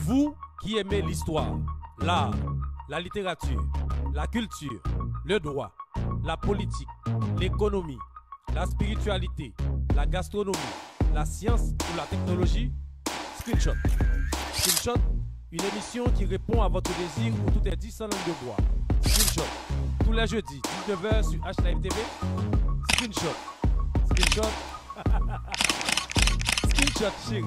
Vous qui aimez l'histoire, l'art, la littérature, la culture, le droit, la politique, l'économie, la spiritualité, la gastronomie, la science ou la technologie, Screenshot. Screenshot, une émission qui répond à votre désir où tout est dit sans langue de bois. Screenshot, tous les jeudis, 19h sur HLive TV. Screenshot. Screenshot. Screenshot, chérie.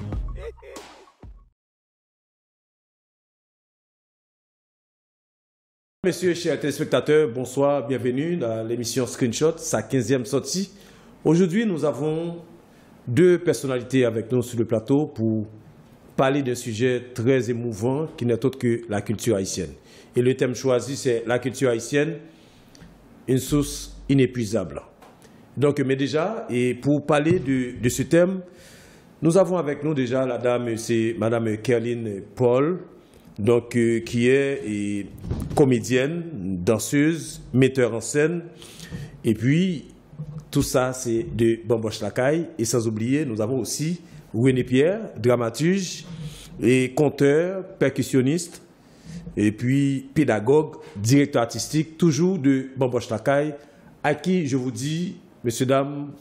Messieurs, chers téléspectateurs, bonsoir, bienvenue dans l'émission Screenshot, sa 15e sortie. Aujourd'hui, nous avons deux personnalités avec nous sur le plateau pour parler d'un sujet très émouvant qui n'est autre que la culture haïtienne. Et le thème choisi, c'est la culture haïtienne, une source inépuisable. Donc, mais déjà, et pour parler de ce thème, nous avons avec nous déjà la dame, c'est Madame Kerline Paul, donc, qui est comédienne, danseuse, metteur en scène. Et puis, tout ça, c'est de Bamboche Lacaille. Et sans oublier, nous avons aussi René Pierre, dramaturge et conteur, percussionniste, et puis pédagogue, directeur artistique, toujours de Bamboche Lacaille, à qui je vous dis, messieurs, dames,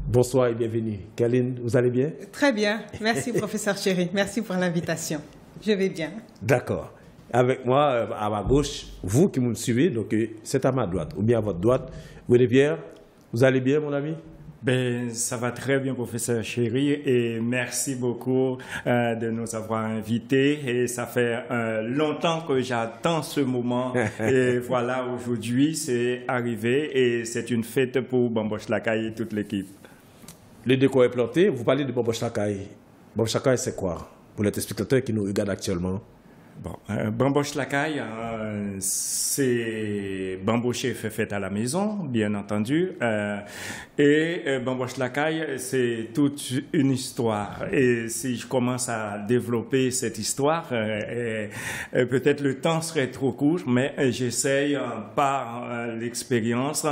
bonsoir et bienvenue. Kerline, vous allez bien? Très bien. Merci, professeur Chéri. Merci pour l'invitation. Je vais bien. D'accord. Avec moi, à ma gauche, vous qui me suivez, donc c'est à ma droite, ou bien à votre droite. René Pierre, vous allez bien, mon ami? Ben, ça va très bien, professeur Chéri, et merci beaucoup de nous avoir invités. Et ça fait longtemps que j'attends ce moment. Et voilà, aujourd'hui, c'est arrivé et c'est une fête pour Bamboche Lacaille et toute l'équipe. Le décor est planté. Vous parlez de Bamboche Lacaille. Bamboche Lacaille, c'est quoi? Pour les téléspectateurs qui nous regardent actuellement. Bon, Bamboche Lacaille, c'est Bambocher fait fête à la maison, bien entendu. Et Bamboche Lacaille, c'est toute une histoire. Et si je commence à développer cette histoire, peut-être le temps serait trop court, mais j'essaye par l'expérience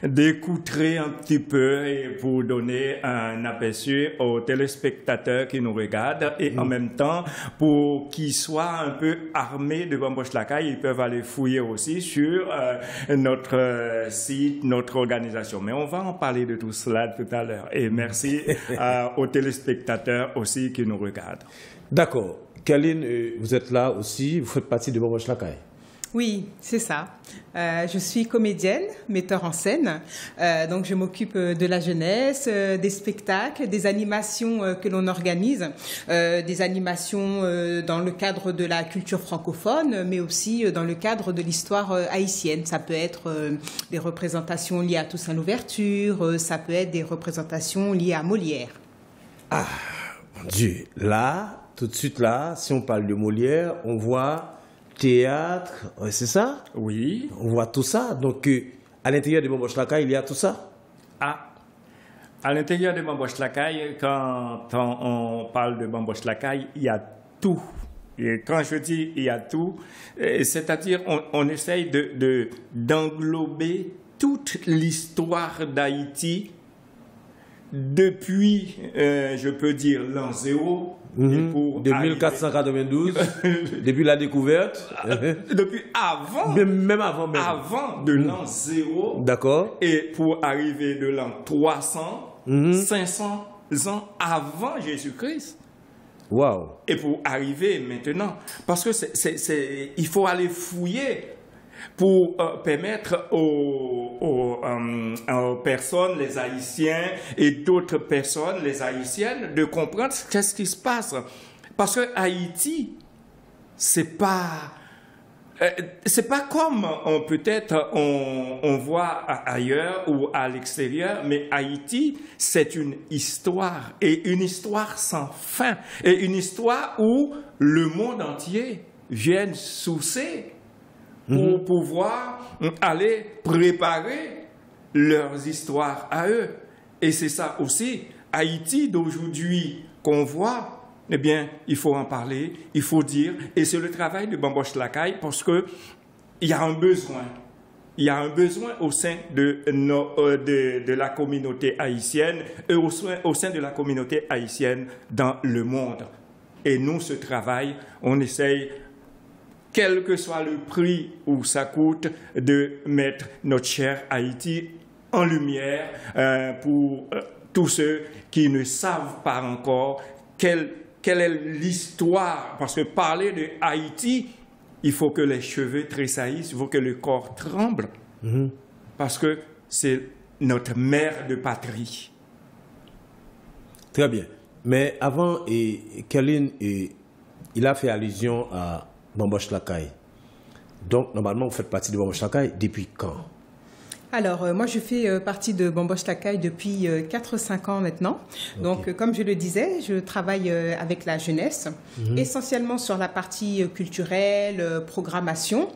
d'écouter un petit peu et pour donner un aperçu aux téléspectateurs qui nous regardent et en même temps pour qu'ils soient un peu armés de Bamboche Lacaille, ils peuvent aller fouiller aussi sur notre site, notre organisation. Mais on va en parler de tout cela tout à l'heure. Et merci aux téléspectateurs aussi qui nous regardent. D'accord. Kerline, vous êtes là aussi, vous faites partie de Bamboche Lacaille. Oui, c'est ça. Je suis comédienne, metteur en scène. Donc, je m'occupe de la jeunesse, des spectacles, des animations que l'on organise, des animations dans le cadre de la culture francophone, mais aussi dans le cadre de l'histoire haïtienne. Ça peut être des représentations liées à Toussaint Louverture, ça peut être des représentations liées à Molière. Ah, mon Dieu. Là, tout de suite là, si on parle de Molière, on voit théâtre, c'est ça? Oui. On voit tout ça. Donc, à l'intérieur de Bamboche Lacaille, il y a tout ça? Ah, à l'intérieur de Bamboche Lacaille, quand on parle de Bamboche Lacaille, il y a tout. Et quand je dis il y a tout, c'est-à-dire on essaye d'englober toute l'histoire d'Haïti depuis, je peux dire, l'an zéro. De 1492, depuis la découverte. Depuis avant. Même avant. Même. Avant de l'an 0. D'accord. Et pour arriver de l'an 300, 500 ans avant Jésus-Christ. Waouh. Et pour arriver maintenant. Parce que il faut aller fouiller pour permettre aux personnes, les Haïtiens et d'autres personnes, les Haïtiennes, de comprendre qu'est-ce qui se passe. Parce que Haïti, c'est pas comme peut-être on voit ailleurs ou à l'extérieur, mais Haïti, c'est une histoire, et une histoire sans fin, et une histoire où le monde entier vient sourcer pour pouvoir aller préparer leurs histoires à eux. Et c'est ça aussi, Haïti d'aujourd'hui qu'on voit, eh bien, il faut en parler, il faut dire, et c'est le travail de Bamboche Lacaille parce que il y a un besoin. Il y a un besoin au sein de la communauté haïtienne et au sein de la communauté haïtienne dans le monde. Et nous, ce travail, on essaye, quel que soit le prix où ça coûte, de mettre notre cher Haïti en lumière pour tous ceux qui ne savent pas encore quelle est l'histoire. Parce que parler de Haïti, il faut que les cheveux tressaillissent, il faut que le corps tremble, parce que c'est notre mère de patrie. Très bien. Mais avant, Kerline, il a fait allusion à Bamboche Lakaï. Donc, normalement, vous faites partie de Bamboche Lakaï depuis quand? Alors, moi, je fais partie de Bamboche Lakaï depuis 4-5 ans maintenant. Okay. Donc, comme je le disais, je travaille avec la jeunesse, essentiellement sur la partie culturelle, programmation.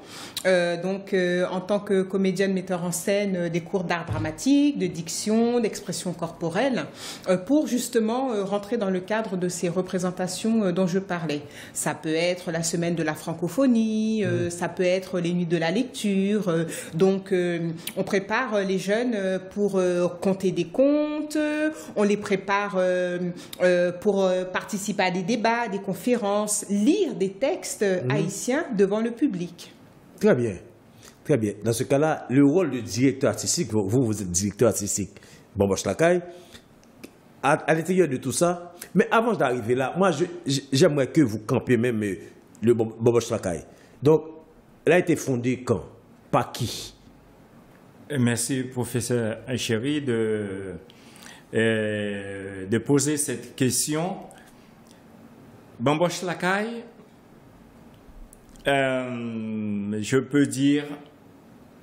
Donc, en tant que comédienne, metteur en scène, des cours d'art dramatique, de diction, d'expression corporelle, pour justement rentrer dans le cadre de ces représentations dont je parlais. Ça peut être la semaine de la francophonie, ça peut être les nuits de la lecture. Donc, on prépare les jeunes pour compter des contes, on les prépare pour participer à des débats, des conférences, lire des textes haïtiens devant le public. Très bien, très bien. Dans ce cas-là, le rôle de directeur artistique, vous êtes directeur artistique Bamboche Lakaï, à l'intérieur de tout ça, mais avant d'arriver là, moi j'aimerais que vous campiez même le Bamboche Lakaï. Donc, elle a été fondée quand? Par qui? Merci, professeur Chéri, de poser cette question. Bamboche Lakaï, je peux dire,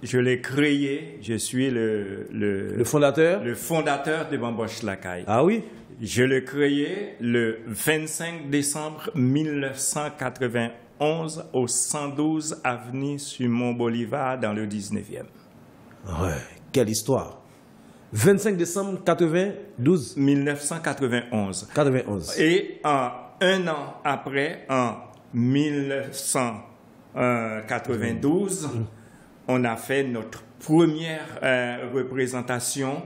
je l'ai créé, je suis le fondateur? Le fondateur de Bamboche Lakaï. Ah oui? Je l'ai créé le 25 décembre 1991 au 112 avenue Simon Bolivar dans le 19e. Ouais, quelle histoire. 25 décembre 1991. 91. Et un an après, en 1992, on a fait notre première représentation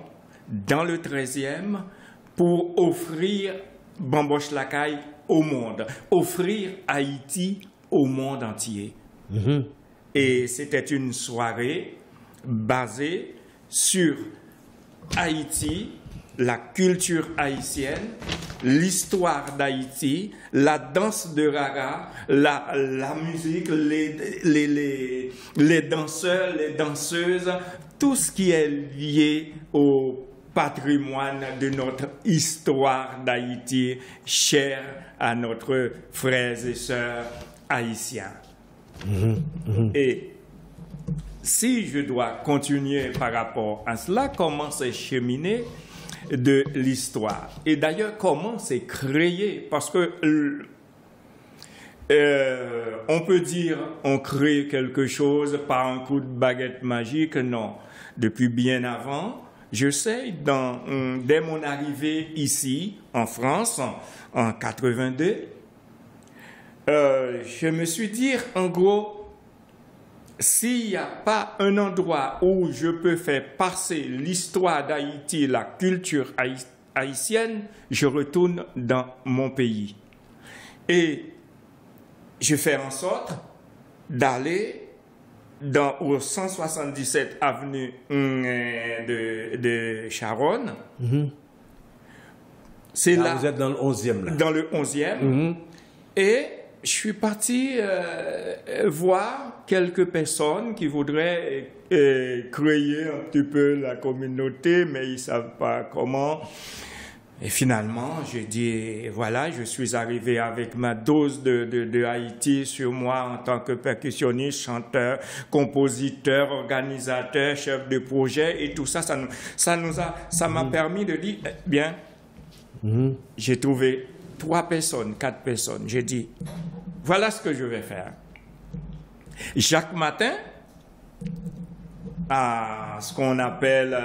dans le 13e pour offrir Bamboche Lakaï au monde, offrir Haïti au monde entier. Et c'était une soirée basée sur Haïti, la culture haïtienne, l'histoire d'Haïti, la danse de Rara, la musique, les danseurs, les danseuses, tout ce qui est lié au patrimoine de notre histoire d'Haïti, cher à notre frères et sœurs haïtiens. Et si je dois continuer par rapport à cela, comment c'est cheminé de l'histoire? Et d'ailleurs, comment c'est créé? Parce que on peut dire on crée quelque chose par un coup de baguette magique. Non. Depuis bien avant, je sais, dès mon arrivée ici, en France, en 82, je me suis dit, en gros, s'il n'y a pas un endroit où je peux faire passer l'histoire d'Haïti, la culture haïtienne, je retourne dans mon pays. Et je fais en sorte d'aller au 177 avenue de Charonne. C'est là. Vous êtes dans le 11e là. Dans le 11e. Et je suis parti voir quelques personnes qui voudraient créer un petit peu la communauté, mais ils ne savent pas comment. Et finalement, j'ai dit, voilà, je suis arrivé avec ma dose de Haïti sur moi en tant que percussionniste, chanteur, compositeur, organisateur, chef de projet, et tout ça, ça m'a permis de dire, bien, j'ai trouvé 3 personnes, 4 personnes. J'ai dit, voilà ce que je vais faire. Chaque matin, à ce qu'on appelle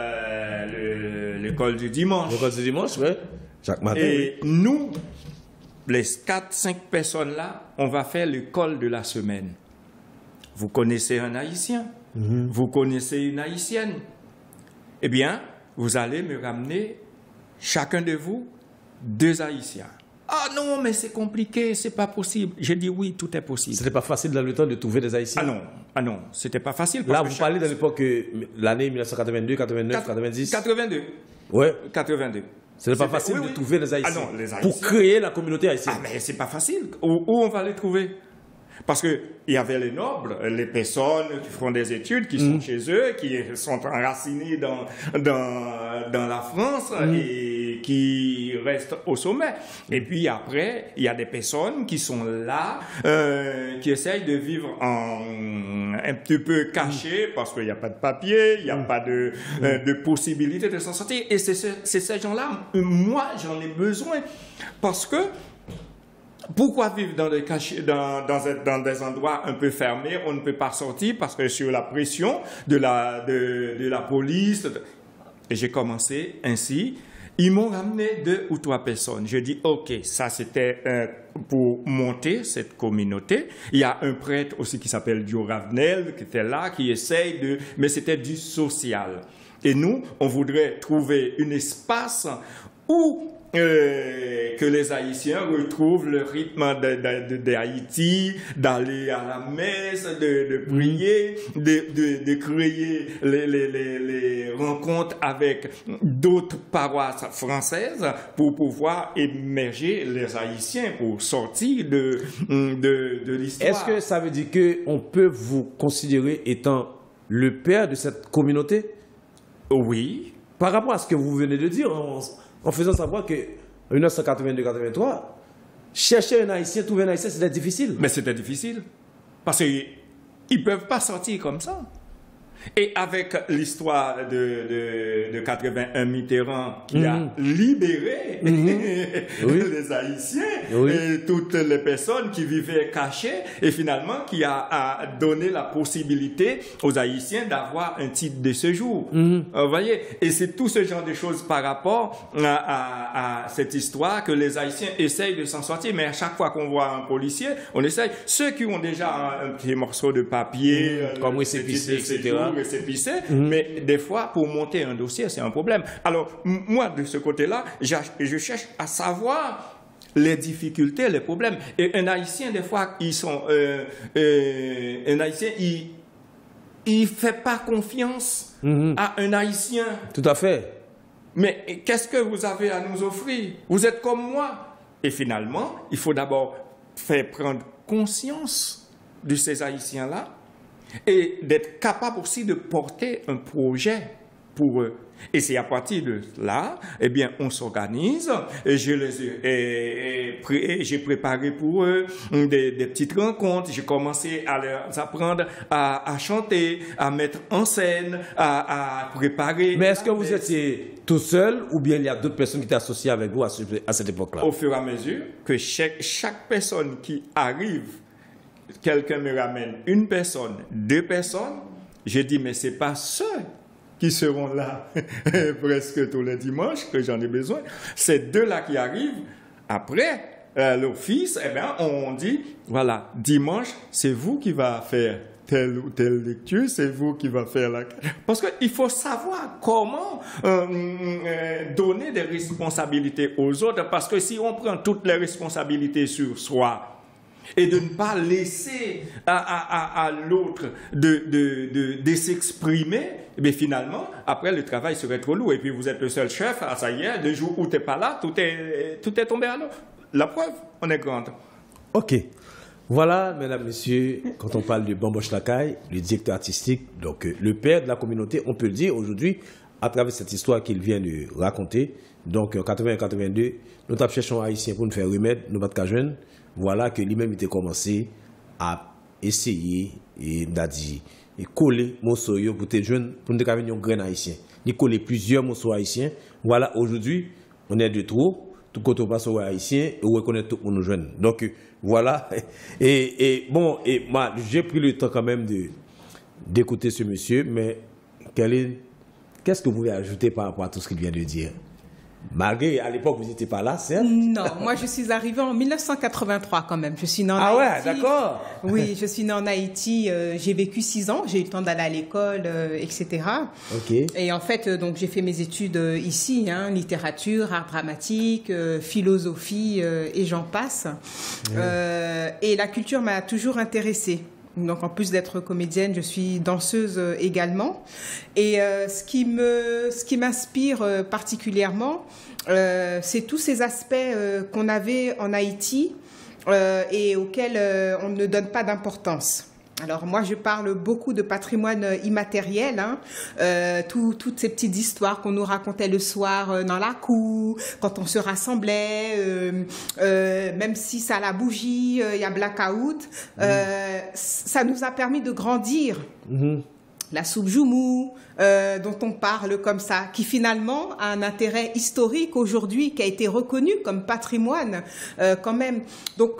l'école du dimanche. L'école du dimanche, oui. Chaque matin. Et nous, les 4-5 personnes-là, on va faire l'école de la semaine. Vous connaissez un Haïtien, vous connaissez une Haïtienne. Eh bien, vous allez me ramener, chacun de vous, 2 Haïtiens. Ah non, mais c'est compliqué, c'est pas possible. J'ai dit oui, tout est possible. C'était pas facile dans le temps de trouver des Haïtiens. Ah non, c'était pas facile. Là, vous parlez de l'époque, l'année 1982, 89, 90. 82. Ouais. 82. C'était pas facile de trouver des Haïtiens. Ah non, les Haïtiens. Pour créer la communauté haïtienne. Ah mais c'est pas facile. Où on va les trouver? Parce qu'il y avait les nobles, les personnes qui font des études, qui sont chez eux, qui sont enracinées dans la France et qui restent au sommet. Et puis après, il y a des personnes qui sont là, qui essayent de vivre un petit peu cachées parce qu'il n'y a pas de papier, il n'y a pas de possibilité de s'en sortir. Et c'est ces gens-là, moi, j'en ai besoin parce que pourquoi vivre dans des endroits un peu fermés, on ne peut pas sortir parce que sur la pression de la police. Et j'ai commencé ainsi. Ils m'ont ramené 2 ou 3 personnes. J'ai dit, OK, ça c'était pour monter cette communauté. Il y a un prêtre aussi qui s'appelle Dio Ravenel, qui était là, qui essaye de... Mais c'était du social. Et nous, on voudrait trouver un espace où... que les Haïtiens retrouvent le rythme d'Haïti, d'aller à la messe, de prier, de créer les rencontres avec d'autres paroisses françaises pour pouvoir émerger les Haïtiens, pour sortir de l'histoire. Est-ce que ça veut dire qu'on peut vous considérer étant le père de cette communauté? Oui. Par rapport à ce que vous venez de dire, en faisant savoir que en 1982-83, chercher un Haïtien, trouver un Haïtien, c'était difficile. Mais c'était difficile. Parce qu'ils ne peuvent pas sortir comme ça. Et avec l'histoire de 81 Mitterrand qui a libéré les Haïtiens et toutes les personnes qui vivaient cachées et finalement qui a donné la possibilité aux Haïtiens d'avoir un titre de séjour. Vous voyez? Et c'est tout ce genre de choses par rapport à cette histoire que les Haïtiens essayent de s'en sortir. Mais à chaque fois qu'on voit un policier, on essaye. Ceux qui ont déjà un petit morceau de papier, comme récépissé, etc. Mais des fois, pour monter un dossier, c'est un problème. Alors, moi, de ce côté-là, je cherche à savoir les difficultés, les problèmes. Et un Haïtien, des fois, un Haïtien, il fait pas confiance à un Haïtien. Tout à fait. Mais qu'est-ce que vous avez à nous offrir? Vous êtes comme moi. Et finalement, il faut d'abord faire prendre conscience de ces Haïtiens-là et d'être capable aussi de porter un projet pour eux. Et c'est à partir de là, eh bien, on s'organise. Et j'ai préparé pour eux des petites rencontres. J'ai commencé à leur apprendre à chanter, à mettre en scène, à préparer. Mais est-ce que vous étiez tout seul ou bien il y a d'autres personnes qui étaient associées avec vous à cette époque-là? Au fur et à mesure que chaque personne qui arrive, quelqu'un me ramène 1 personne, 2 personnes, j'ai dit, mais ce n'est pas ceux qui seront là presque tous les dimanches que j'en ai besoin. Ces 2-là qui arrivent, après l'office, eh bien, on dit, voilà, dimanche, c'est vous qui va faire telle ou telle lecture, c'est vous qui va faire la... Parce qu'il faut savoir comment donner des responsabilités aux autres, parce que si on prend toutes les responsabilités sur soi, et de ne pas laisser à l'autre de s'exprimer, mais finalement, après, le travail serait trop lourd. Et puis, vous êtes le seul chef, ça y est, le jour où tu n'es pas là, tout est tombé à l'eau. La preuve, on est grande. OK. Voilà, mesdames, messieurs, quand on parle de Bamboche Lakaï, le directeur artistique, donc le père de la communauté, on peut le dire aujourd'hui, à travers cette histoire qu'il vient de raconter. Donc, en 80-82, nous avons cherché un Haïtien pour nous faire remède, nous ne pas jeunes. Voilà que lui-même était commencé à essayer et coller morceaux pour tes jeunes pour nous faire un grain haïtien. Il coller plusieurs morceaux haïtiens. Voilà, aujourd'hui, on est de trop. Tout côté on passe aux haïtiens et on reconnaît tout pour nos jeunes. Donc voilà. Et bon, et moi j'ai pris le temps quand même d'écouter ce monsieur, mais qu'est-ce que vous pouvez ajouter par rapport à tout ce qu'il vient de dire? Malgré, à l'époque, vous n'étiez pas là, certes? Non, moi je suis arrivée en 1983 quand même. Je suis née en Haïti. Ah ouais, d'accord. Oui, je suis née en Haïti. J'ai vécu 6 ans. J'ai eu le temps d'aller à l'école, etc. Ok. Et en fait, donc j'ai fait mes études ici, hein, littérature, art dramatique, philosophie et j'en passe. Et la culture m'a toujours intéressée. Donc en plus d'être comédienne, je suis danseuse également. Et ce qui m'inspire particulièrement, c'est tous ces aspects qu'on avait en Haïti et auxquels on ne donne pas d'importance. Alors moi, je parle beaucoup de patrimoine immatériel, hein, toutes ces petites histoires qu'on nous racontait le soir dans la cour, quand on se rassemblait, même si ça a la bougie, il y a blackout, ça nous a permis de grandir. La soupe joumou, dont on parle comme ça, qui finalement a un intérêt historique aujourd'hui, qui a été reconnu comme patrimoine quand même. Donc,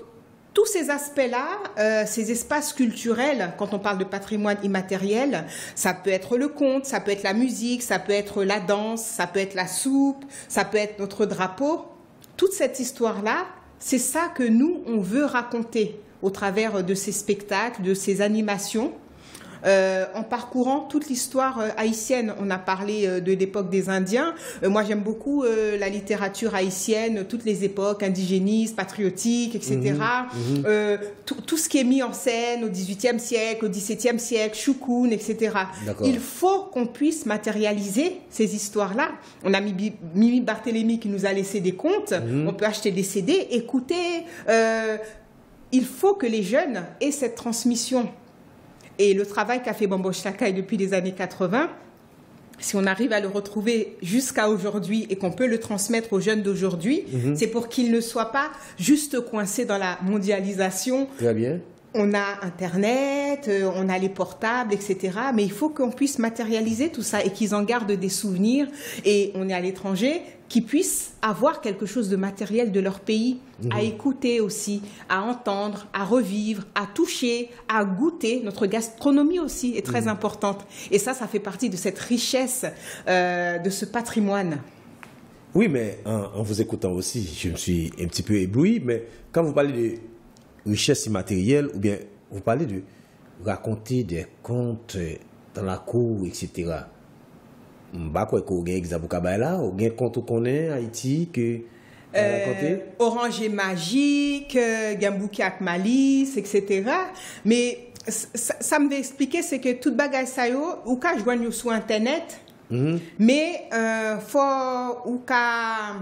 tous ces aspects-là, ces espaces culturels, quand on parle de patrimoine immatériel, ça peut être le conte, ça peut être la musique, ça peut être la danse, ça peut être la soupe, ça peut être notre drapeau. Toute cette histoire-là, c'est ça que nous, on veut raconter au travers de ces spectacles, de ces animations. En parcourant toute l'histoire haïtienne. On a parlé de l'époque des Indiens. Moi, j'aime beaucoup la littérature haïtienne, toutes les époques, indigénistes, patriotiques, etc. Tout ce qui est mis en scène au XVIIIe siècle, au XVIIe siècle, Choukoun, etc. Il faut qu'on puisse matérialiser ces histoires-là. On a Mimi Barthélémy qui nous a laissé des contes. On peut acheter des CD, écouter. Il faut que les jeunes aient cette transmission. Et le travail qu'a fait Bamboche Lakaï depuis les années 80, si on arrive à le retrouver jusqu'à aujourd'hui et qu'on peut le transmettre aux jeunes d'aujourd'hui, c'est pour qu'ils ne soient pas juste coincés dans la mondialisation. Très bien. On a Internet, on a les portables, etc. Mais il faut qu'on puisse matérialiser tout ça et qu'ils en gardent des souvenirs. Et on est à l'étranger, qu'ils puissent avoir quelque chose de matériel de leur pays, à écouter aussi, à entendre, à revivre, à toucher, à goûter. Notre gastronomie aussi est très importante. Et ça fait partie de cette richesse, de ce patrimoine. Oui, mais en vous écoutant aussi, je me suis un petit peu ébloui. Mais quand vous parlez de richesse immatérielle, ou bien vous parlez de raconter des contes dans la cour, etc. Bah quoi qu'on gagne exemple là, on gagne compte qu'on est Haïti que Orange et magique, Gambouki avec malice, etc. Mais ça me veut expliquer c'est que toute bagaille ça yo ou ka joindre sur internet, mais faut ou ka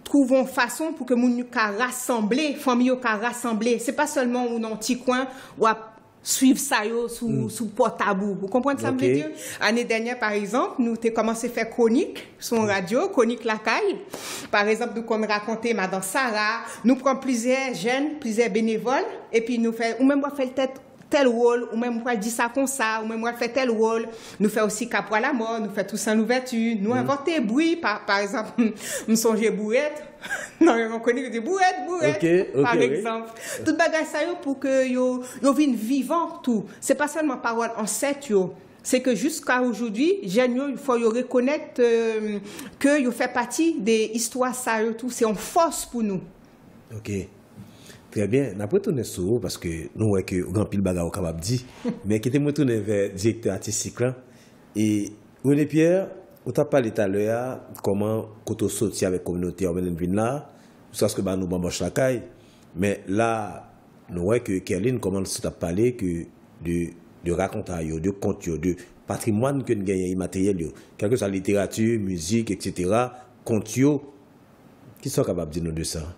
trouvons façon pour que moun ka rassembler, famille ka rassembler. C'est pas seulement ou dans petit coin ou à suivre ça yo sous portable. Vous comprenez ça me veut dire? Année dernière par exemple, nous avons commencé à faire chronique sur radio, chronique Lakaï. Par exemple, nous qu'on racontait Madame Sarah, nous prenons plusieurs jeunes, plusieurs bénévoles et puis nous fait ou même on fait tel rôle, ou même on dit ça comme ça, ou même on fait tel rôle. Nous fait aussi Capoi à la mort, nous fait tout ça en ouverture. Nous inventer bruit, par exemple, nous songeons bourrette. Non, on connaît des bourrettes, par exemple. Tout bagage ça pour que yo vienne vivant tout. C'est pas seulement parole en set yo. C'est que jusqu'à aujourd'hui, il faut reconnaître que yo fait partie des histoires ça tout. C'est en force pour nous. OK. Très bien. On a retourné sur vous parce que nous voyons que grand pile bagarre capable dit, mais qui était retourné vers directeur artistique là. Et René Pierre, on t'a parlé tout à l'heure comment quand on sorti avec la communauté urbaine de là, parce que nous Bamboche Lakaï, mais là nous voyons que Kerline commence à parler que de raconter, de contes, de patrimoine que nous gagnons immatériel, quelle que soit la littérature, musique, etc. Contes, qui sont capables de dire nous de ça?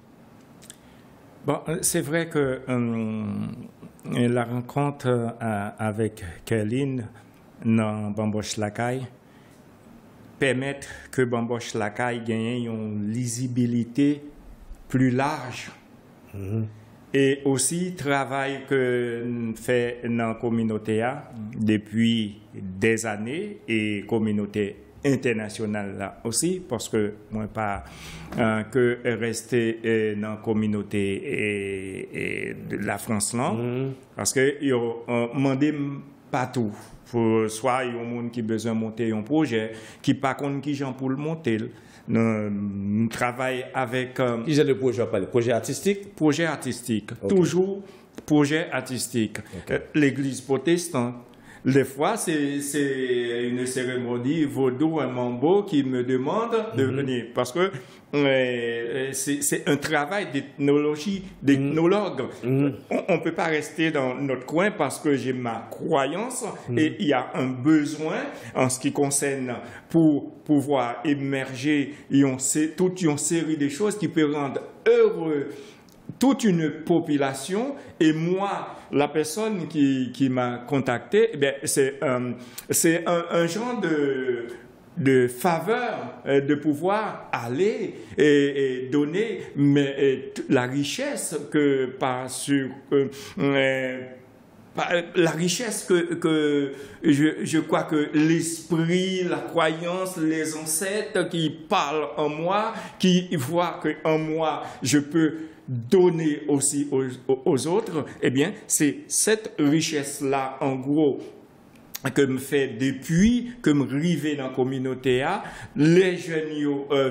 Bon, c'est vrai que la rencontre avec Kerline dans Bamboche Lakaï permet que Bamboche Lakaï gagne une lisibilité plus large. Et aussi, travail que nous faisons dans la communauté depuis des années et communauté internationale là aussi, parce que moi pas que rester dans la communauté et de la France là, parce que ils ont demandé pas tout. Soit il y a un monde qui a besoin de monter un projet, qui pas contre qui j'en pour le monter. Nous travaillons avec... Qui j'ai le projet à parler? Projet artistique? Projet artistique. Okay. Toujours projet artistique. Okay. L'église protestante. Des fois, c'est une cérémonie vaudou, un mambo qui me demande de venir. Parce que c'est un travail d'ethnologie, d'ethnologue. On ne peut pas rester dans notre coin parce que j'ai ma croyance et il y a un besoin en ce qui concerne pour pouvoir émerger toute une série de choses qui peuvent rendre heureux toute une population. Et moi, la personne qui m'a contacté, c'est un genre de faveur de pouvoir aller et donner la richesse la richesse que je crois que l'esprit, la croyance, les ancêtres qui parlent en moi, qui voient qu'en moi je peux donner aussi aux autres, eh bien, c'est cette richesse-là, en gros, que me fait depuis que me rive dans la communauté, les jeunes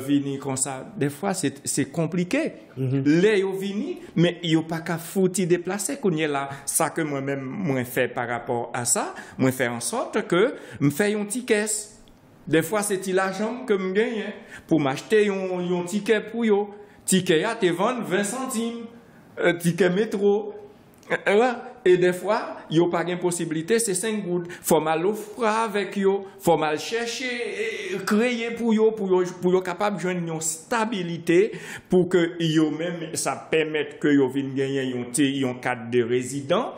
viennent comme ça. Des fois, c'est compliqué. Les viennent, mais ils n'ont pas qu'à foutre déplacer. Là, ça que moi-même, moi, fait par rapport à ça, moi, fait en sorte que me fait un ticket. Des fois, c'est l'argent que me gagne pour m'acheter un ticket pour eux. Ticket à te vendre 20 centimes, ticket métro. Et des fois, il n'y a pas de possibilité, c'est 5 gouttes. Il faut mal offrir avec eux, il faut mal chercher, créer pour eux capable de joindre une stabilité pour que eux même ça permette que eux viennent gagner un cadre de résident.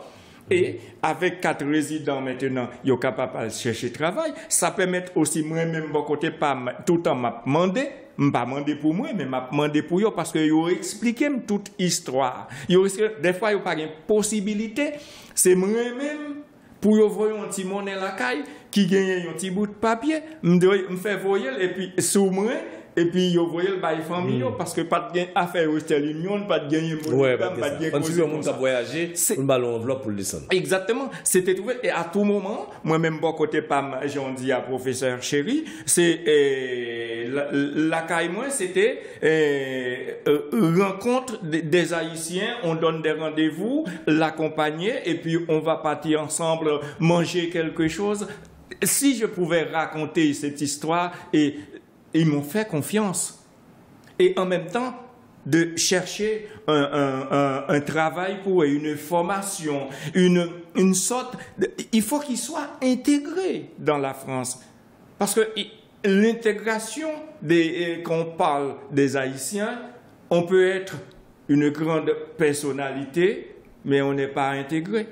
Et avec 4 résidents maintenant, ils sont capables de chercher travail. Ça permet aussi moi-même, de côté, pas tout le temps m'a demandé. Je ne pas demander pour moi, mais m'a demandé pour eux parce qu'ils ont expliqué toute histoire. Des fois, il n'y a pas de possibilité. C'est moi-même, pour eux voir un petit monnaie la caille, qui gagne un petit bout de papier, me fait voyer, et puis sous moi, et puis vous voyez le bail famille parce que pas de affaire au Western Union, pas de gagner pas de gagner. Quand tu veux monde qui voyager, on ballon enveloppe pour le descendre. Exactement, c'était trouvé et à tout moment, moi-même bon côté pas j'en dis à professeur Chéri, c'est la caille moi c'était rencontre des Haïtiens, on donne des rendez-vous, l'accompagner et puis on va partir ensemble manger quelque chose. Si je pouvais raconter cette histoire et ils m'ont fait confiance. Et en même temps, de chercher un travail pour eux, une formation, une sorte... il faut qu'ils soient intégrés dans la France. Parce que l'intégration, quand on parle des Haïtiens, on peut être une grande personnalité, mais on n'est pas intégré.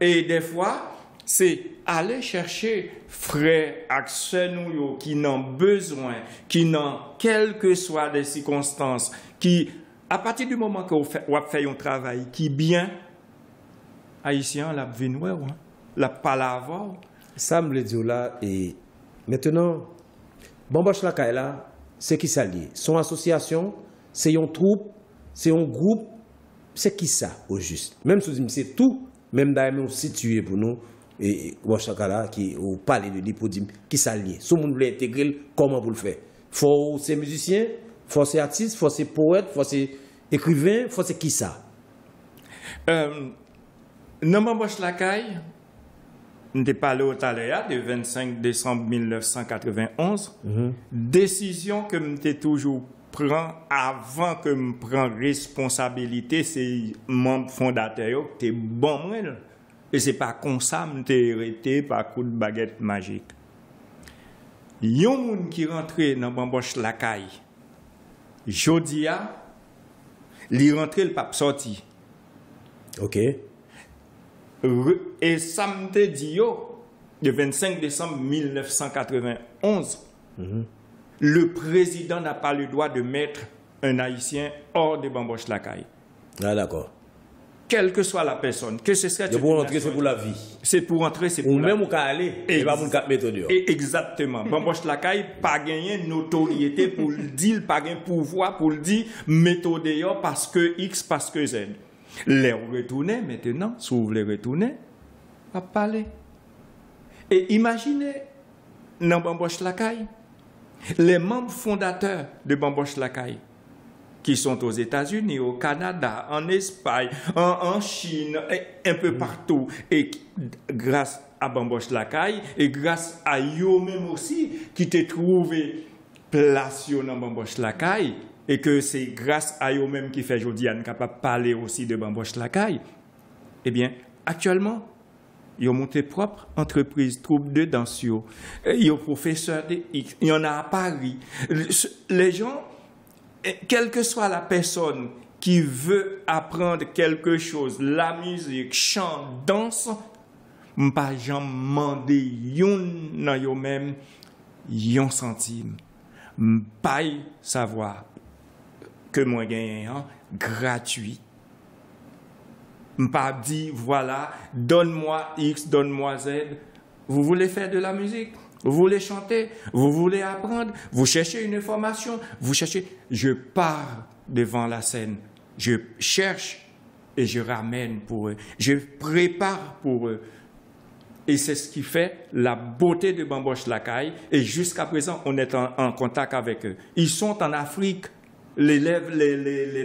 Et des fois, c'est aller chercher frères, accès nous qui n'ont besoin, qui n'ont, quelles que soient les circonstances, qui, à partir du moment que vous faites un travail qui bien, Haïtien, la venouer, la palaver. Ça me le dit là, et maintenant, Bamboche Lakaila, c'est qui ça lié? Son association, c'est une troupe, c'est un groupe, c'est qui ça au juste? Même si c'est tout, même d'ailleurs nous situé pour nous, et Wachakala qui ou parler de l'hypodyme qui s'allie. Si on veut intégrer, comment vous le faites? Faut ces musiciens, faut ces artistes, faut ces poètes, faut ces écrivains, faut ces qui ça? Dans Bamboche Lakaille, on a parlé tout à l'heure de 25 décembre 1991. Décision que je toujours prend avant que je prenne responsabilité, c'est membre fondateur qui est bon. Et ce n'est pas comme ça que je hérité par coup de baguette magique. Il y a des gens qui rentrent dans Bamboche Lakaille. Jodia, ils rentrent, le pape sorti. OK. Et ça me dit, le 25 décembre 1991, le président n'a pas le droit de mettre un Haïtien hors de Bamboche Lakaille. Ah, d'accord. Quelle que soit la personne, que ce soit... Pour rentrer, c'est pour la vie. C'est pour rentrer, c'est pour la vie. Ou même où où qu'à aller, et pas pour mettre dehors. Exactement. Bamboche Lakaille, pas gagner notoriété pour le dire, pas gagner pouvoir pour le dire, méthode dehors parce que X, parce que Z. Les retourner maintenant, si vous voulez retourner, à parler. Et imaginez, dans Bamboche Lacaille, les membres fondateurs de Bamboche Lacaille, qui sont aux États-Unis, au Canada, en Espagne, en Chine, un peu partout. Et grâce à Bamboche Lacaille, et grâce à eux-mêmes aussi, qui t'ont trouvé place dans Bamboche Lacaille, et que c'est grâce à eux-mêmes qui fait aujourd'hui à capable de parler aussi de Bamboche Lacaille, eh bien, actuellement, ils ont monté propre entreprise, troupe de danse, ils ont professeur de X, il y en a à Paris. Les gens, quelle que soit la personne qui veut apprendre quelque chose, la musique, chant, danse, je ne peux pas demander yon même yon centime. Je ne peux pas savoir que moi gagne gratuit. Je ne peux pas dire, voilà, donne-moi X, donne-moi Z. Vous voulez faire de la musique? Vous voulez chanter? Vous voulez apprendre? Vous cherchez une information? Vous cherchez? Je pars devant la scène. Je cherche et je ramène pour eux. Je prépare pour eux. Et c'est ce qui fait la beauté de Bamboche Lacaille. Et jusqu'à présent, on est en contact avec eux. Ils sont en Afrique, les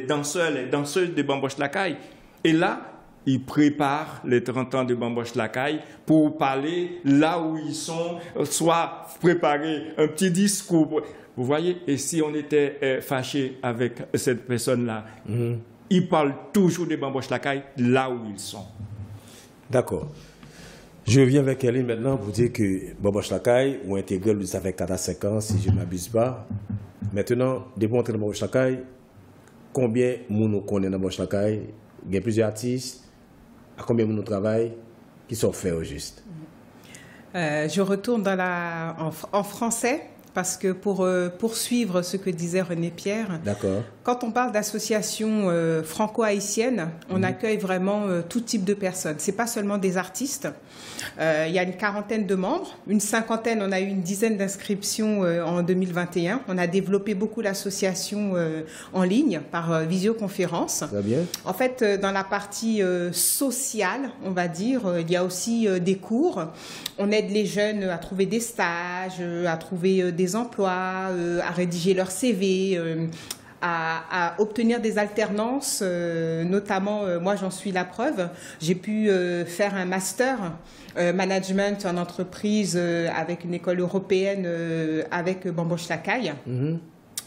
danseurs, les danseuses de Bamboche Lacaille. Et là, ils préparent les 30 ans de Bamboche Lacaille pour parler là où ils sont, soit préparer un petit discours. Vous voyez, et si on était fâché avec cette personne-là, ils parlent toujours de Bamboche Lacaille là où ils sont. D'accord. Je reviens avec Eline maintenant pour dire que Bamboche Lacaille ont intégré, ça fait 4 à 5 ans, si je ne m'abuse pas. Maintenant, depuis l'entrée de Bamboche Lacaille, combien de monde connaît dans Bamboche Lacaille? Il y a plusieurs artistes. À combien de travail qui sont faits au juste? Je retourne en français parce que pour poursuivre ce que disait René Pierre, quand on parle d'associations franco-haïtiennes, on accueille vraiment tout type de personnes. Ce n'est pas seulement des artistes. Il y a une quarantaine de membres, une cinquantaine, on a eu une dizaine d'inscriptions en 2021. On a développé beaucoup l'association en ligne par visioconférence. Très bien. En fait, dans la partie sociale, on va dire, il y a aussi des cours. On aide les jeunes à trouver des stages, à trouver des emplois, à rédiger leur CV, à obtenir des alternances, notamment, moi j'en suis la preuve, j'ai pu faire un master management en entreprise avec une école européenne avec Bamboche Lacaille.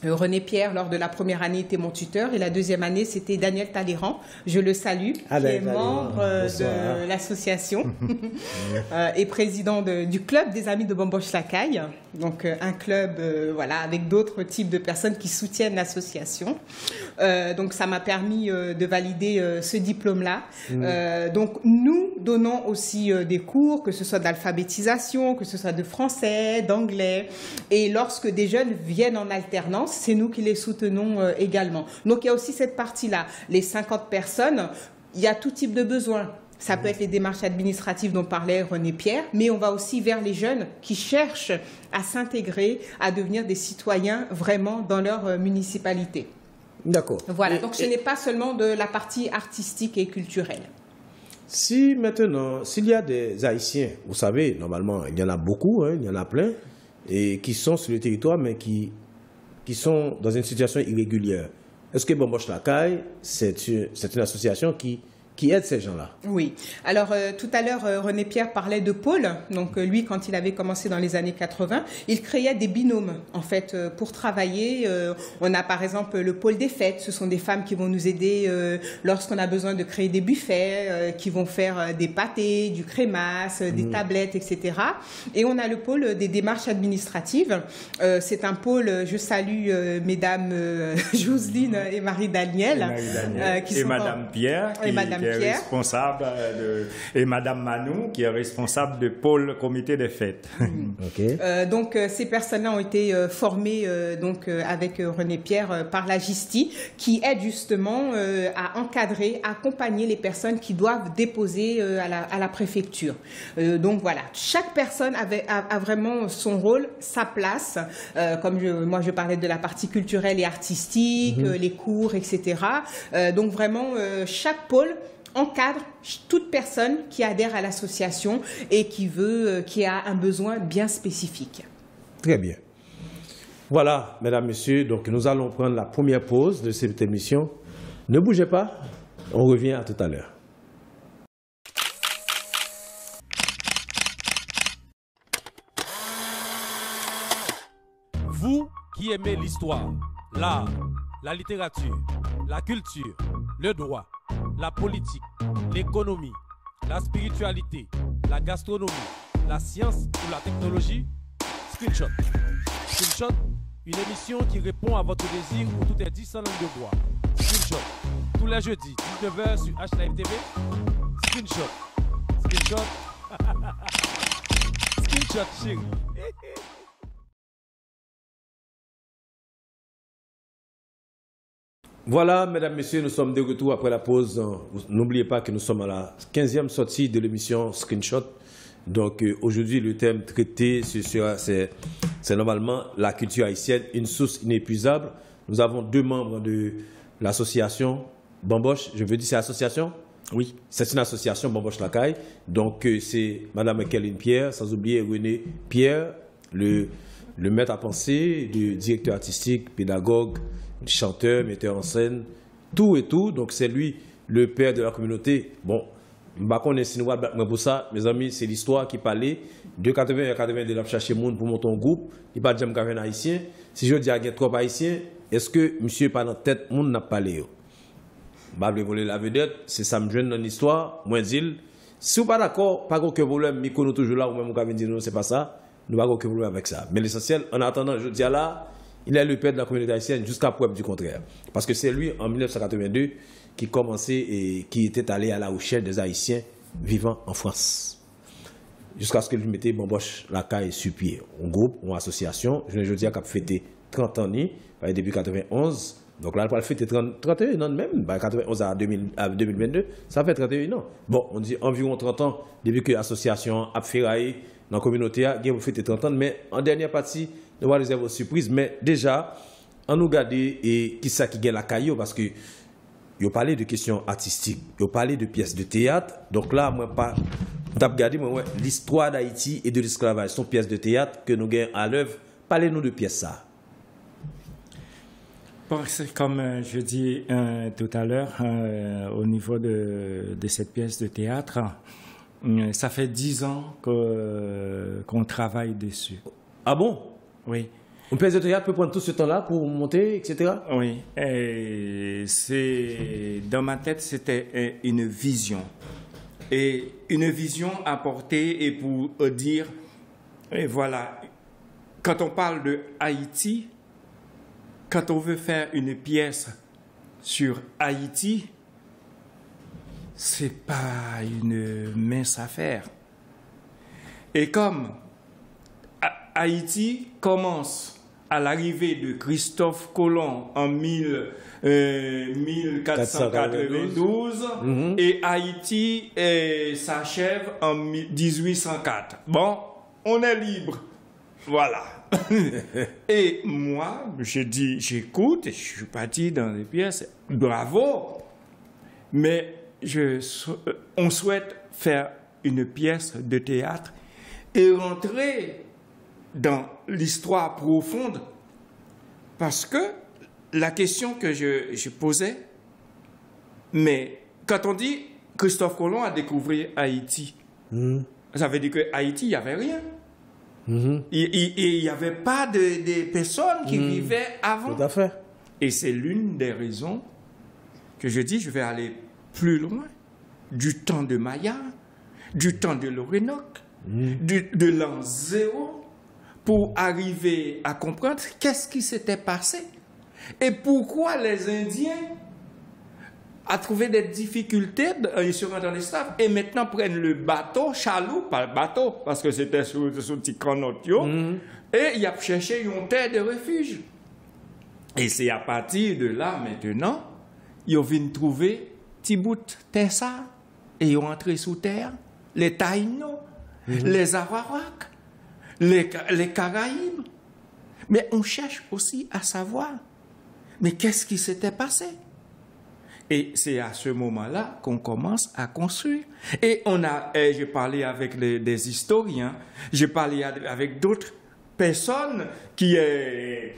René Pierre, lors de la première année, était mon tuteur et la deuxième année, c'était Daniel Talleyrand. Je le salue, qui est membre de l'association et président du club des amis de Bamboche Lacaille. Donc un club voilà, avec d'autres types de personnes qui soutiennent l'association. Donc ça m'a permis de valider ce diplôme-là. Donc nous donnons aussi des cours, que ce soit d'alphabétisation, que ce soit de français, d'anglais. Et lorsque des jeunes viennent en alternance, c'est nous qui les soutenons également. Donc il y a aussi cette partie-là. Les 50 personnes, il y a tout type de besoins. Ça peut être les démarches administratives dont parlait René Pierre, mais on va aussi vers les jeunes qui cherchent à s'intégrer, à devenir des citoyens vraiment dans leur municipalité. D'accord. Voilà, donc ce n'est pas seulement de la partie artistique et culturelle. Si maintenant, s'il y a des Haïtiens, vous savez, normalement, il y en a beaucoup, hein, il y en a plein, et qui sont sur le territoire, mais qui sont dans une situation irrégulière. Est-ce que Bamboche Lacaille, c'est une association qui aide ces gens-là? Oui. Alors, tout à l'heure, René Pierre parlait de pôle. Donc, lui, quand il avait commencé dans les années 80, il créait des binômes, en fait, pour travailler. On a, par exemple, le pôle des fêtes. Ce sont des femmes qui vont nous aider lorsqu'on a besoin de créer des buffets, qui vont faire des pâtés, du crémasse, des tablettes, etc. Et on a le pôle des démarches administratives. C'est un pôle, je salue mesdames Jocelyne et Marie-Daniel. Et Madame Pierre. Et Madame qui est responsable et Madame Manou qui est responsable du pôle comité des fêtes. Donc ces personnes-là ont été formées donc avec René Pierre par la GISTI qui aide justement à encadrer, à accompagner les personnes qui doivent déposer à la préfecture. Donc voilà, chaque personne a vraiment son rôle, sa place. Comme moi je parlais de la partie culturelle et artistique, les cours, etc. Donc vraiment chaque pôle encadre toute personne qui adhère à l'association et qui a un besoin bien spécifique. Très bien. Voilà, mesdames, messieurs, donc nous allons prendre la première pause de cette émission. Ne bougez pas, on revient à tout à l'heure. Vous qui aimez l'histoire, l'art, la littérature, la culture, le droit, la politique, l'économie, la spiritualité, la gastronomie, la science ou la technologie, Screenshot. Screenshot, une émission qui répond à votre désir où tout est dit sans langue de bois. Screenshot, tous les jeudis, 19h sur HLive TV. Screenshot. Screenshot. Screenshot, chérie. Voilà, mesdames, messieurs, nous sommes de retour après la pause. N'oubliez pas que nous sommes à la 15e sortie de l'émission Screenshot. Donc aujourd'hui, le thème traité, c'est normalement la culture haïtienne, une source inépuisable. Nous avons 2 membres de l'association Bamboche. Je veux dire, c'est l'association? Oui. C'est une association Bamboche Lacaille. Donc c'est Madame Kéline Pierre, sans oublier René Pierre, le maître à penser, le directeur artistique, pédagogue, chanteur, metteur en scène, tout et tout. Donc c'est lui le père de la communauté. Bon, je ne sais pas si nous avons pour ça, mes amis, c'est l'histoire qui parlait de 80 à 80 de la chercher monde pour monter un groupe. Il n'y a pas de jamais haïtien. Si je dis qu'il y a trop haïtiens, est-ce que monsieur pas dans la tête, monde n'a pas parlé? Je vais voler la vedette, c'est ça me joint dans l'histoire, moi dis. Si vous n'êtes pas d'accord, pas aucun problème, mais nous toujours là, ou même vous dire non, c'est pas ça, nous n'avons aucun problème avec ça. Mais l'essentiel, en attendant, je dis là, il est le père de la communauté haïtienne jusqu'à preuve du contraire. Parce que c'est lui, en 1982, qui commençait et qui était allé à la recherche des Haïtiens vivant en France. Jusqu'à ce que je mettais Bamboche Lacaille sur pied. Un groupe, une association, je dis qu'il a fêté 30 ans depuis 91. Donc là, il a fêté 31 ans même, 91 à 2022, ça fait 31 ans. Bon, on dit environ 30 ans depuis que l'association a ferraillé dans la communauté, il a fêté 30 ans, mais en dernière partie, nous allons réserver une surprise. Mais déjà, on nous regarde et qui ça qui gagne la caillou parce que il parlé de questions artistiques, il parlé de pièces de théâtre. Donc là, moi, pas, regardé l'histoire d'Haïti et de l'esclavage, sont pièces de théâtre que nous gagnons à l'œuvre. Parlez-nous de pièces ça. Comme je dis tout à l'heure, au niveau de cette pièce de théâtre, ça fait 10 ans qu'on travaille dessus. Ah bon? Oui. Une pièce de théâtre peut prendre tout ce temps-là pour monter, etc. Oui. Et dans ma tête, c'était une vision. Et une vision apportée et pour dire, et voilà, quand on parle de Haïti, quand on veut faire une pièce sur Haïti, c'est pas une mince affaire. Et comme Haïti commence à l'arrivée de Christophe Colomb en 1492 et Haïti s'achève en 1804. Bon, on est libre. Voilà. Et moi, je dis, j'écoute, je suis parti dans les pièces, bravo, mais on souhaite faire une pièce de théâtre et rentrer dans l'histoire profonde, parce que la question que je posais, mais quand on dit Christophe Colomb a découvert Haïti, ça veut dire que Haïti, il n'y avait rien. Il n'y avait pas de personnes qui vivaient avant. Tout à fait. Et c'est l'une des raisons que je dis, je vais aller plus loin, du temps de Maya, du temps de l'Orénoque, de l'an 0, pour arriver à comprendre qu'est-ce qui s'était passé et pourquoi les Indiens ont trouvé des difficultés sur dans l'esclave et maintenant prennent le bateau, chaloupe, pas le bateau, parce que c'était sur petit canotio, et ils ont cherché une terre de refuge. Et c'est à partir de là, maintenant, ils viennent trouver Tibout, Tessa, et ils ont entré sous terre, les Taïnos, les Arawaks, les Caraïbes. Mais on cherche aussi à savoir, mais qu'est-ce qui s'était passé? Et c'est à ce moment-là qu'on commence à construire. Et j'ai parlé avec des historiens, j'ai parlé avec d'autres personnes qui est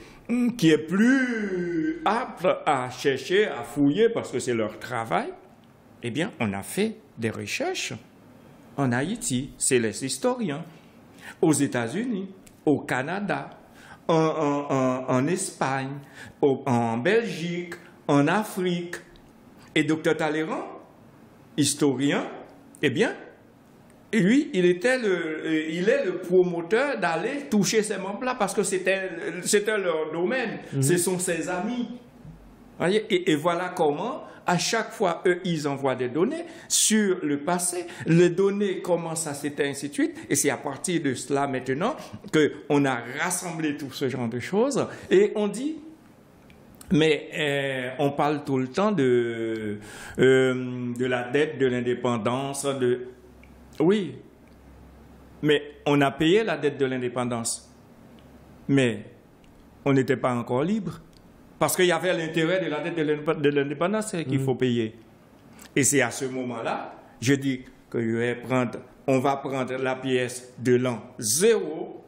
plus apte à chercher, à fouiller, parce que c'est leur travail. Eh bien, on a fait des recherches en Haïti, c'est les historiens, aux États-Unis, au Canada, en Espagne, en Belgique, en Afrique. Et Dr Talleyrand, historien, eh bien, lui, il est le promoteur d'aller toucher ces membres-là parce que c'était leur domaine, ce sont ses amis. Voyez, et voilà comment, à chaque fois, eux, ils envoient des données sur le passé, les données commencent à s'éteindre, ainsi de suite, et c'est à partir de cela maintenant qu'on a rassemblé tout ce genre de choses, et on dit, mais on parle tout le temps de la dette, de l'indépendance, oui, mais on a payé la dette de l'indépendance, mais on n'était pas encore libre. Parce qu'il y avait l'intérêt de la dette de l'indépendance qu'il faut payer. Et c'est à ce moment-là, je dis on va prendre la pièce de l'an 0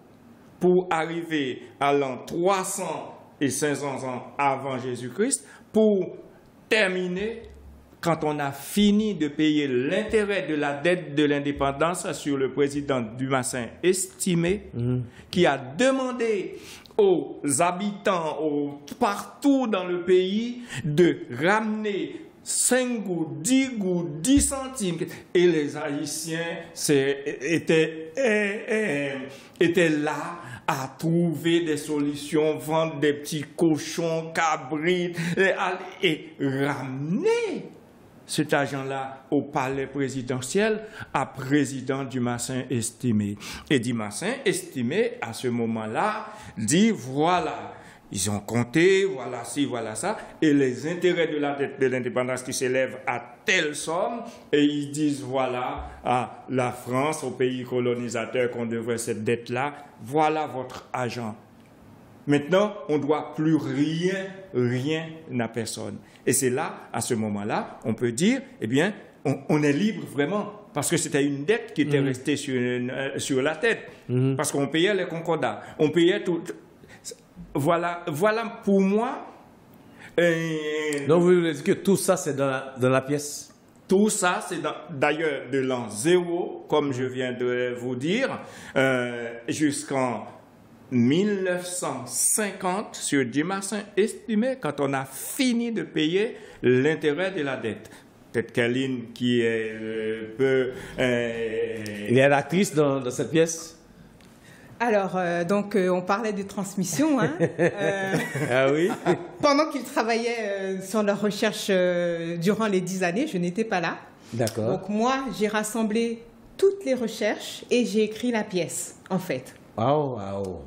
pour arriver à l'an 300 et 500 ans avant Jésus-Christ pour terminer quand on a fini de payer l'intérêt de la dette de l'indépendance sur le président Dumassin estimé, qui a demandé aux habitants partout dans le pays de ramener 5 gouttes, 10 gouttes, 10 centimes. Et les Haïtiens étaient là à trouver des solutions, vendre des petits cochons, cabrites, et ramener cet argent-là au palais présidentiel à président Dumassin estimé. Et Dumassin estimé, à ce moment-là, dit voilà, ils ont compté, voilà ci, voilà ça, et les intérêts de la dette de l'indépendance qui s'élèvent à telle somme, et ils disent voilà à la France, au pays colonisateur qu'on devrait cette dette-là, voilà votre argent. Maintenant, on ne doit plus rien à personne. Et c'est là, à ce moment-là, on peut dire, eh bien, on est libre vraiment. Parce que c'était une dette qui était restée sur la tête. Parce qu'on payait les concordats. On payait tout. Voilà pour moi. Donc, vous voulez dire que tout ça, c'est dans la pièce? Tout ça, c'est d'ailleurs de l'an 0, comme je viens de vous dire, jusqu'en 1950 sur Dumassin estimé quand on a fini de payer l'intérêt de la dette. Peut-être Kéline qui est peu... Il y a l'actrice dans cette pièce? Alors, on parlait de transmission. Hein, ah oui. Pendant qu'ils travaillaient sur leur recherche durant les 10 années, je n'étais pas là. D'accord. Donc moi, j'ai rassemblé toutes les recherches et j'ai écrit la pièce, en fait. Wow.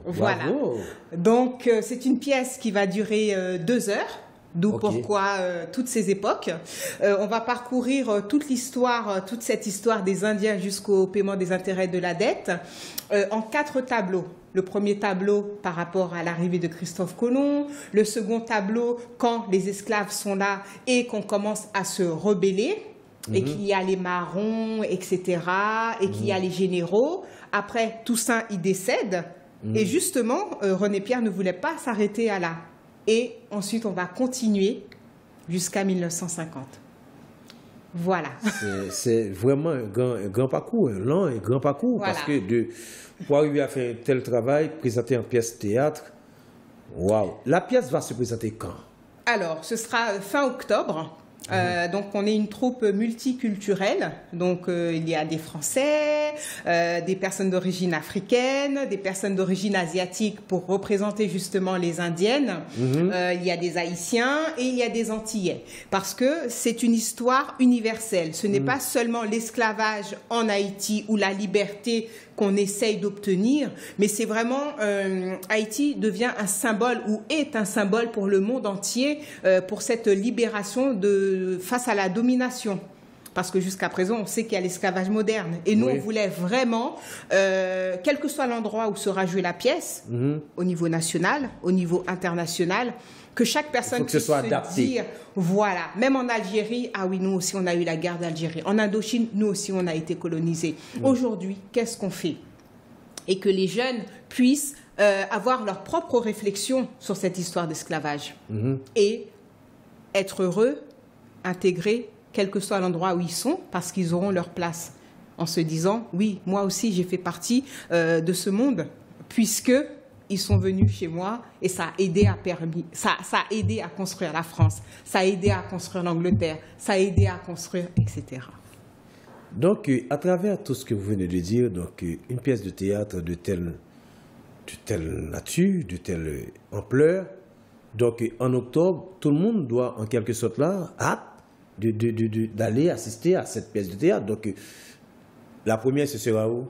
Voilà. Bravo. Donc, c'est une pièce qui va durer 2 heures. D'où pourquoi toutes ces époques. On va parcourir toute l'histoire, toute cette histoire des Indiens jusqu'au paiement des intérêts de la dette en 4 tableaux. Le premier tableau par rapport à l'arrivée de Christophe Colomb, le second tableau quand les esclaves sont là et qu'on commence à se rebeller, et qu'il y a les marrons, etc., et qu'il y a les généraux. Après, Toussaint, il décède, et justement, René Pierre ne voulait pas s'arrêter à là. Et ensuite, on va continuer jusqu'à 1950. Voilà. C'est vraiment un grand parcours, un long et grand parcours. Voilà. Parce que pour arriver à faire un tel travail, présenter en pièce théâtre, waouh. La pièce va se présenter quand? Alors, ce sera fin octobre. Donc, on est une troupe multiculturelle. Donc, il y a des Français, des personnes d'origine africaine, des personnes d'origine asiatique pour représenter justement les Indiennes. Il y a des Haïtiens et il y a des Antillais. Parce que c'est une histoire universelle. Ce n'est pas seulement l'esclavage en Haïti ou la liberté qu'on essaye d'obtenir, mais c'est vraiment Haïti devient un symbole ou est un symbole pour le monde entier pour cette libération face à la domination. Parce que jusqu'à présent, on sait qu'il y a l'esclavage moderne. Et nous, on voulait vraiment, quel que soit l'endroit où sera jouée la pièce, au niveau national, au niveau international, que chaque personne puisse se dire, voilà, même en Algérie, ah oui, nous aussi, on a eu la guerre d'Algérie. En Indochine, nous aussi, on a été colonisés. Aujourd'hui, qu'est-ce qu'on fait? Et que les jeunes puissent avoir leur propre réflexion sur cette histoire d'esclavage. Et être heureux, intégrés, quel que soit l'endroit où ils sont, parce qu'ils auront leur place. En se disant, oui, moi aussi, j'ai fait partie de ce monde, puisque ils sont venus chez moi et ça a aidé ça a aidé à construire la France, ça a aidé à construire l'Angleterre, ça a aidé à construire, etc. Donc, à travers tout ce que vous venez de dire, donc, une pièce de théâtre de telle nature, de telle ampleur, donc en octobre, tout le monde doit en quelque sorte là hâte d'aller assister à cette pièce de théâtre. Donc, la première, ce sera où?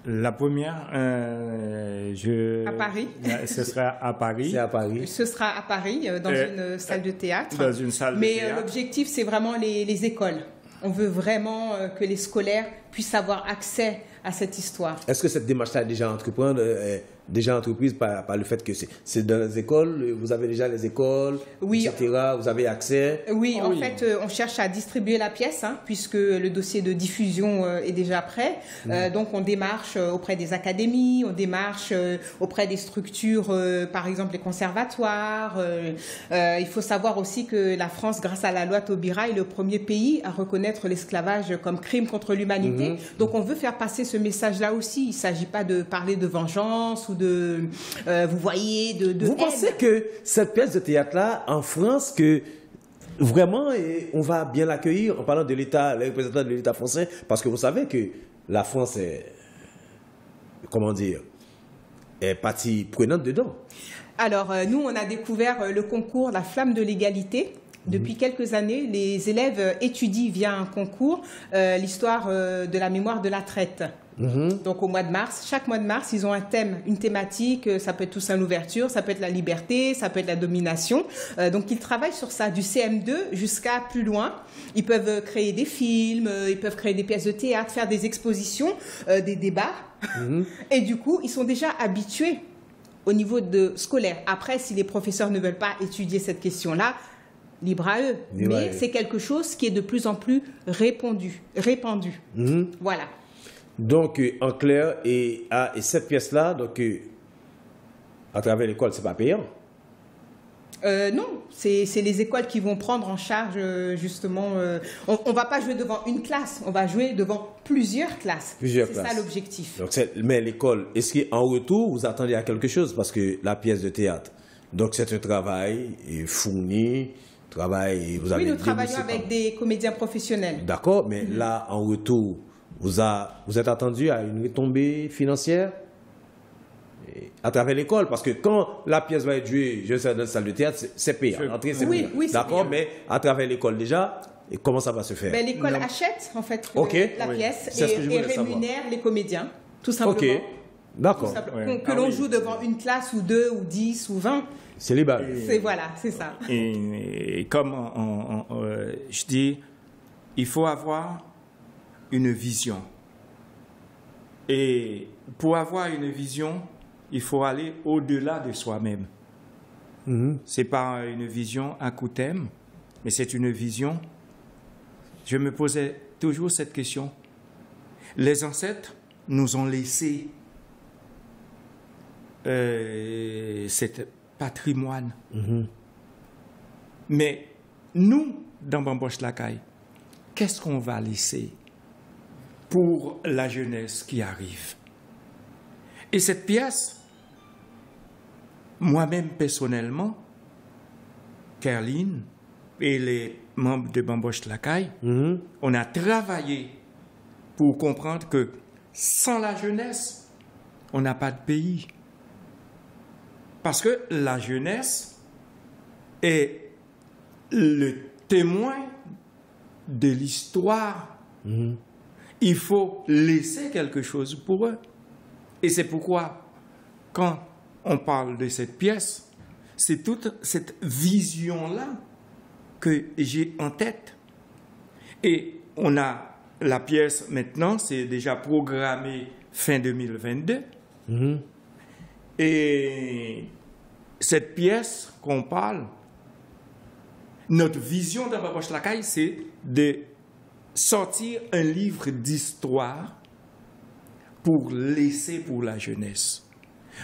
La première, à Paris. Ce sera à Paris. C'est à Paris. Ce sera à Paris, dans une salle de théâtre. Dans une salle de théâtre. Mais l'objectif, c'est vraiment les écoles. On veut vraiment que les scolaires puissent avoir accès à cette histoire. Est-ce que cette démarche-là est déjà entreprise par le fait que c'est dans les écoles, vous avez déjà les écoles, etc., vous avez accès? Oui, en fait, on cherche à distribuer la pièce, puisque le dossier de diffusion est déjà prêt. Donc, on démarche auprès des académies, on démarche auprès des structures, par exemple les conservatoires. Il faut savoir aussi que la France, grâce à la loi Taubira, est le premier pays à reconnaître l'esclavage comme crime contre l'humanité. Donc, on veut faire passer ce message-là aussi. Il ne s'agit pas de parler de vengeance ou de, vous voyez, de Vous pensez que cette pièce de théâtre-là, en France, que vraiment, on va bien l'accueillir en parlant de l'État, les représentants de l'État français, parce que vous savez que la France est, comment dire, est partie prenante dedans. Alors, nous, on a découvert le concours La Flamme de l'égalité. Depuis quelques années, les élèves étudient via un concours l'histoire de la mémoire de la traite. Donc au mois de mars, chaque mois de mars, ils ont un thème, une thématique. Ça peut être Toussaint l'ouverture, ça peut être la liberté, ça peut être la domination. Donc ils travaillent sur ça, du CM2 jusqu'à plus loin. Ils peuvent créer des films, ils peuvent créer des pièces de théâtre, faire des expositions, des débats. Et du coup, ils sont déjà habitués au niveau scolaire. Après, si les professeurs ne veulent pas étudier cette question-là, libre à eux. Mais c'est quelque chose qui est de plus en plus répandu. Voilà. Donc, en clair, et cette pièce-là, donc, à travers l'école, c'est pas payant? Non, c'est les écoles qui vont prendre en charge, justement. On va pas jouer devant une classe, on va jouer devant plusieurs classes. C'est ça l'objectif. Mais l'école, est-ce qu'en retour, vous attendez à quelque chose? Parce que la pièce de théâtre, donc c'est un travail fourni. Nous travaillons avec des comédiens professionnels. D'accord, mais là, en retour, vous êtes attendu à une retombée financière à travers l'école? Parce que quand la pièce va être jouée, je sais, dans une salle de théâtre, c'est payant. L'entrée, c'est payant. Oui, d'accord, mais à travers l'école déjà, et comment ça va se faire? L'école achète, en fait, la pièce et rémunère les comédiens, tout simplement. Ok, d'accord. Que l'on joue devant une classe ou 2 ou 10 ou 20. C'est les balles. Voilà, c'est ça. Et comme je dis, il faut avoir une vision. Et pour avoir une vision, il faut aller au-delà de soi-même. C'est pas une vision à coup thème, mais c'est une vision. Je me posais toujours cette question. Les ancêtres nous ont laissé cette patrimoine. Mais nous, dans Bamboche Lakaï, qu'est-ce qu'on va laisser pour la jeunesse qui arrive? Et cette pièce, moi-même personnellement, Kerline et les membres de Bamboche Lakaï, on a travaillé pour comprendre que sans la jeunesse, on n'a pas de pays. Parce que la jeunesse est le témoin de l'histoire. Il faut laisser quelque chose pour eux. Et c'est pourquoi, quand on parle de cette pièce, c'est toute cette vision-là que j'ai en tête. Et on a la pièce maintenant, c'est déjà programmé fin 2022. Et cette pièce qu'on parle, notre vision dans Bamboche Lakaï, c'est de sortir un livre d'histoire pour laisser pour la jeunesse.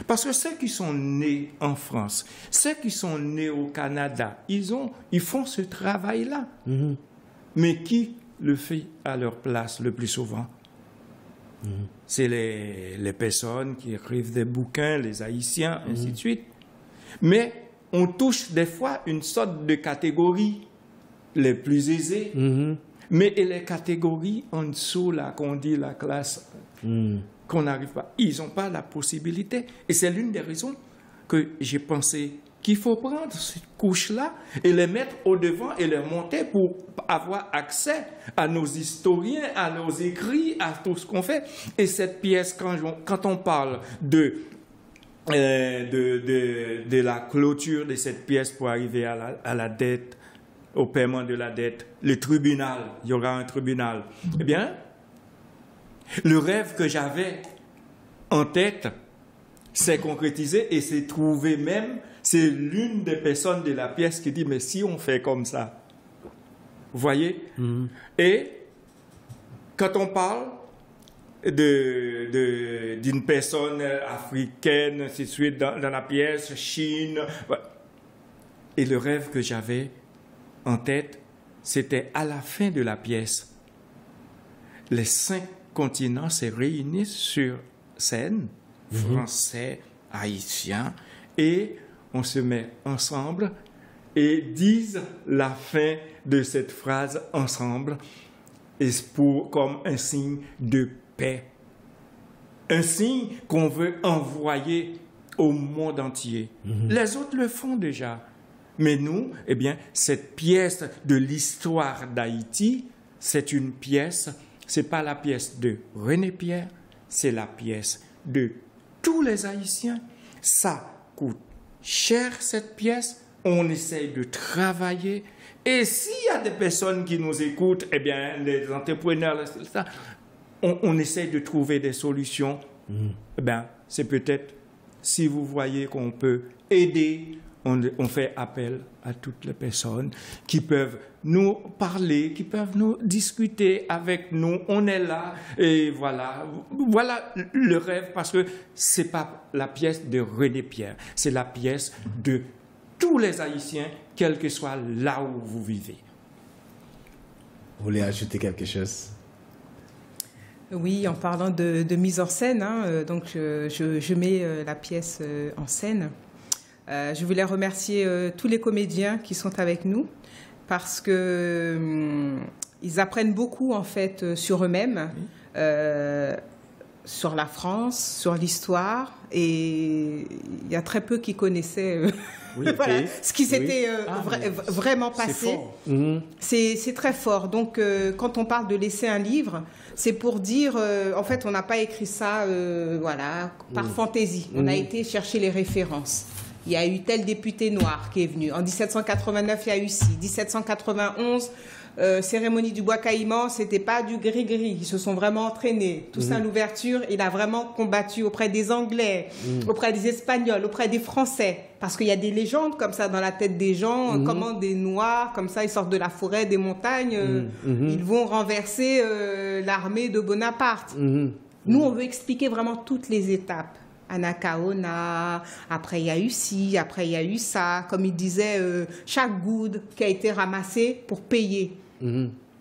Parce que ceux qui sont nés en France, ceux qui sont nés au Canada, ils font ce travail-là. Mais qui le fait à leur place le plus souvent? C'est les personnes qui écrivent des bouquins, les Haïtiens, ainsi de suite. Mais on touche des fois une sorte de catégorie les plus aisées. Mais et les catégories en dessous, là, qu'on dit la classe, qu'on n'arrive pas, ils n'ont pas la possibilité. Et c'est l'une des raisons que j'ai pensé qu'il faut prendre cette couche-là et les mettre au devant et les monter pour avoir accès à nos historiens, à nos écrits, à tout ce qu'on fait. Et cette pièce, quand on parle de la clôture de cette pièce pour arriver à la dette, au paiement de la dette, le tribunal, il y aura un tribunal. Eh bien, le rêve que j'avais en tête s'est concrétisé et s'est trouvé même, c'est l'une des personnes de la pièce qui dit, mais si on fait comme ça, vous voyez? Et quand on parle d'une personne africaine, ainsi de suite, dans la pièce, Chine, et le rêve que j'avais en tête, c'était à la fin de la pièce, les 5 continents se réunissent sur scène, français, haïtiens, et on se met ensemble et disent la fin de cette phrase ensemble, et comme un signe de paix. Un signe qu'on veut envoyer au monde entier. Les autres le font déjà. Mais nous, eh bien, cette pièce de l'histoire d'Haïti, c'est une pièce, c'est pas la pièce de René Pierre, c'est la pièce de tous les Haïtiens. Ça coûte cher, cette pièce. On essaye de travailler. Et s'il y a des personnes qui nous écoutent, eh bien, les entrepreneurs, on essaye de trouver des solutions. Eh bien, c'est peut-être, si vous voyez qu'on peut aider, on fait appel à toutes les personnes qui peuvent nous parler, qui peuvent nous discuter avec nous. On est là et voilà. Voilà le rêve, parce que ce n'est pas la pièce de René Pierre, c'est la pièce de tous les Haïtiens, quel que soit là où vous vivez. Vous voulez ajouter quelque chose? Oui, en parlant de mise en scène, donc je mets la pièce en scène. Je voulais remercier tous les comédiens qui sont avec nous parce que ils apprennent beaucoup en fait sur eux-mêmes, sur la France, sur l'histoire, et il y a très peu qui connaissaient voilà, ce qui s'était vraiment passé. C'est très fort. Donc quand on parle de laisser un livre, c'est pour dire en fait on n'a pas écrit ça voilà par fantaisie. On a été chercher les références. Il y a eu tel député noir qui est venu. En 1789, il y a eu ci. 1791, cérémonie du bois caïman, c'était pas du gris-gris. Ils se sont vraiment entraînés. Toussaint Louverture, il a vraiment combattu auprès des Anglais, auprès des Espagnols, auprès des Français. Parce qu'il y a des légendes comme ça dans la tête des gens. Comment des Noirs, comme ça, ils sortent de la forêt, des montagnes, ils vont renverser l'armée de Bonaparte. Nous, on veut expliquer vraiment toutes les étapes. Anacaona, après il y a eu ci, après il y a eu ça. Comme il disait, chaque goutte qui a été ramassée pour payer.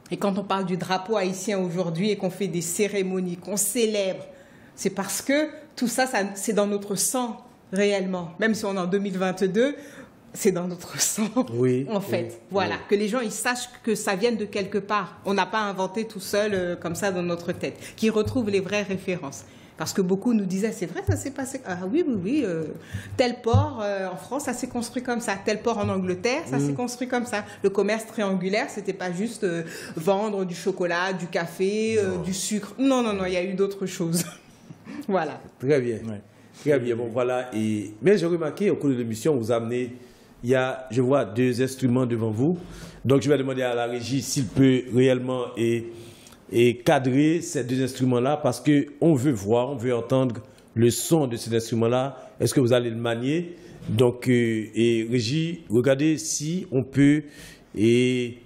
Et quand on parle du drapeau haïtien aujourd'hui et qu'on fait des cérémonies, qu'on célèbre, c'est parce que tout ça, c'est dans notre sang réellement. Même si on est en 2022, c'est dans notre sang, en fait. Voilà, que les gens ils sachent que ça vient de quelque part. On n'a pas inventé tout seul comme ça dans notre tête. Qu'ils retrouvent les vraies références. Parce que beaucoup nous disaient, c'est vrai, ça s'est passé. Ah oui, tel port en France, ça s'est construit comme ça. Tel port en Angleterre, ça s'est construit comme ça. Le commerce triangulaire, c'était pas juste vendre du chocolat, du café, du sucre. Non, il y a eu d'autres choses. Voilà. Très bien. Très bien. Bon, voilà. Mais j'ai remarqué au cours de l'émission, vous amenez je vois 2 instruments devant vous. Donc, je vais demander à la régie s'il peut réellement et cadrer ces 2 instruments-là parce qu'on veut voir, on veut entendre le son de ces instruments-là. Est-ce que vous allez le manier? Donc, et régie, regardez si on peut et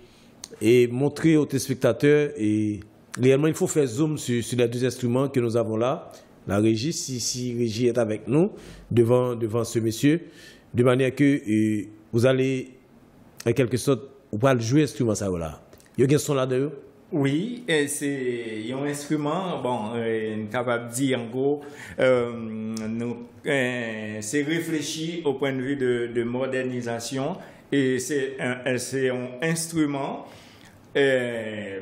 montrer aux téléspectateurs. Et réellement, il faut faire zoom sur les 2 instruments que nous avons là. La régie, si régie est avec nous, devant ce monsieur, de manière que vous allez, en quelque sorte, vous pouvez jouer l'instrument ça là. Il y a un son là-dedans? Oui, c'est un instrument, bon, capable de dire en gros, c'est réfléchi au point de vue de modernisation et c'est un instrument.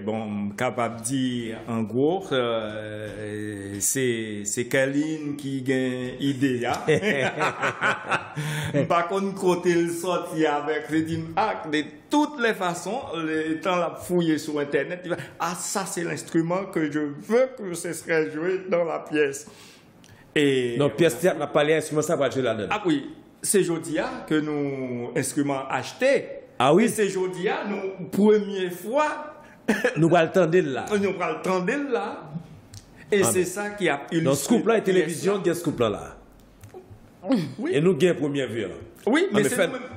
Bon, capable de dire en gros, c'est Kaline qui gagne idée. Par contre, côté le sorti avec, de toutes les façons, le temps la fouiller sur Internet, il va, ça c'est l'instrument que je veux que ce serait joué dans la pièce. Et donc, pièce théâtre n'a pas les instruments, ça va jouer là-dedans. Ah oui, c'est aujourd'hui que nous instruments achetés. Ah oui, c'est aujourd'hui, nous, première fois, nous allons attendre là. Nous allons attendre là. Et c'est ça qui a illustré. Donc, scoop là et télévision, il y a scoop là. Oui. Et nous gagnons première vue. Oui, mais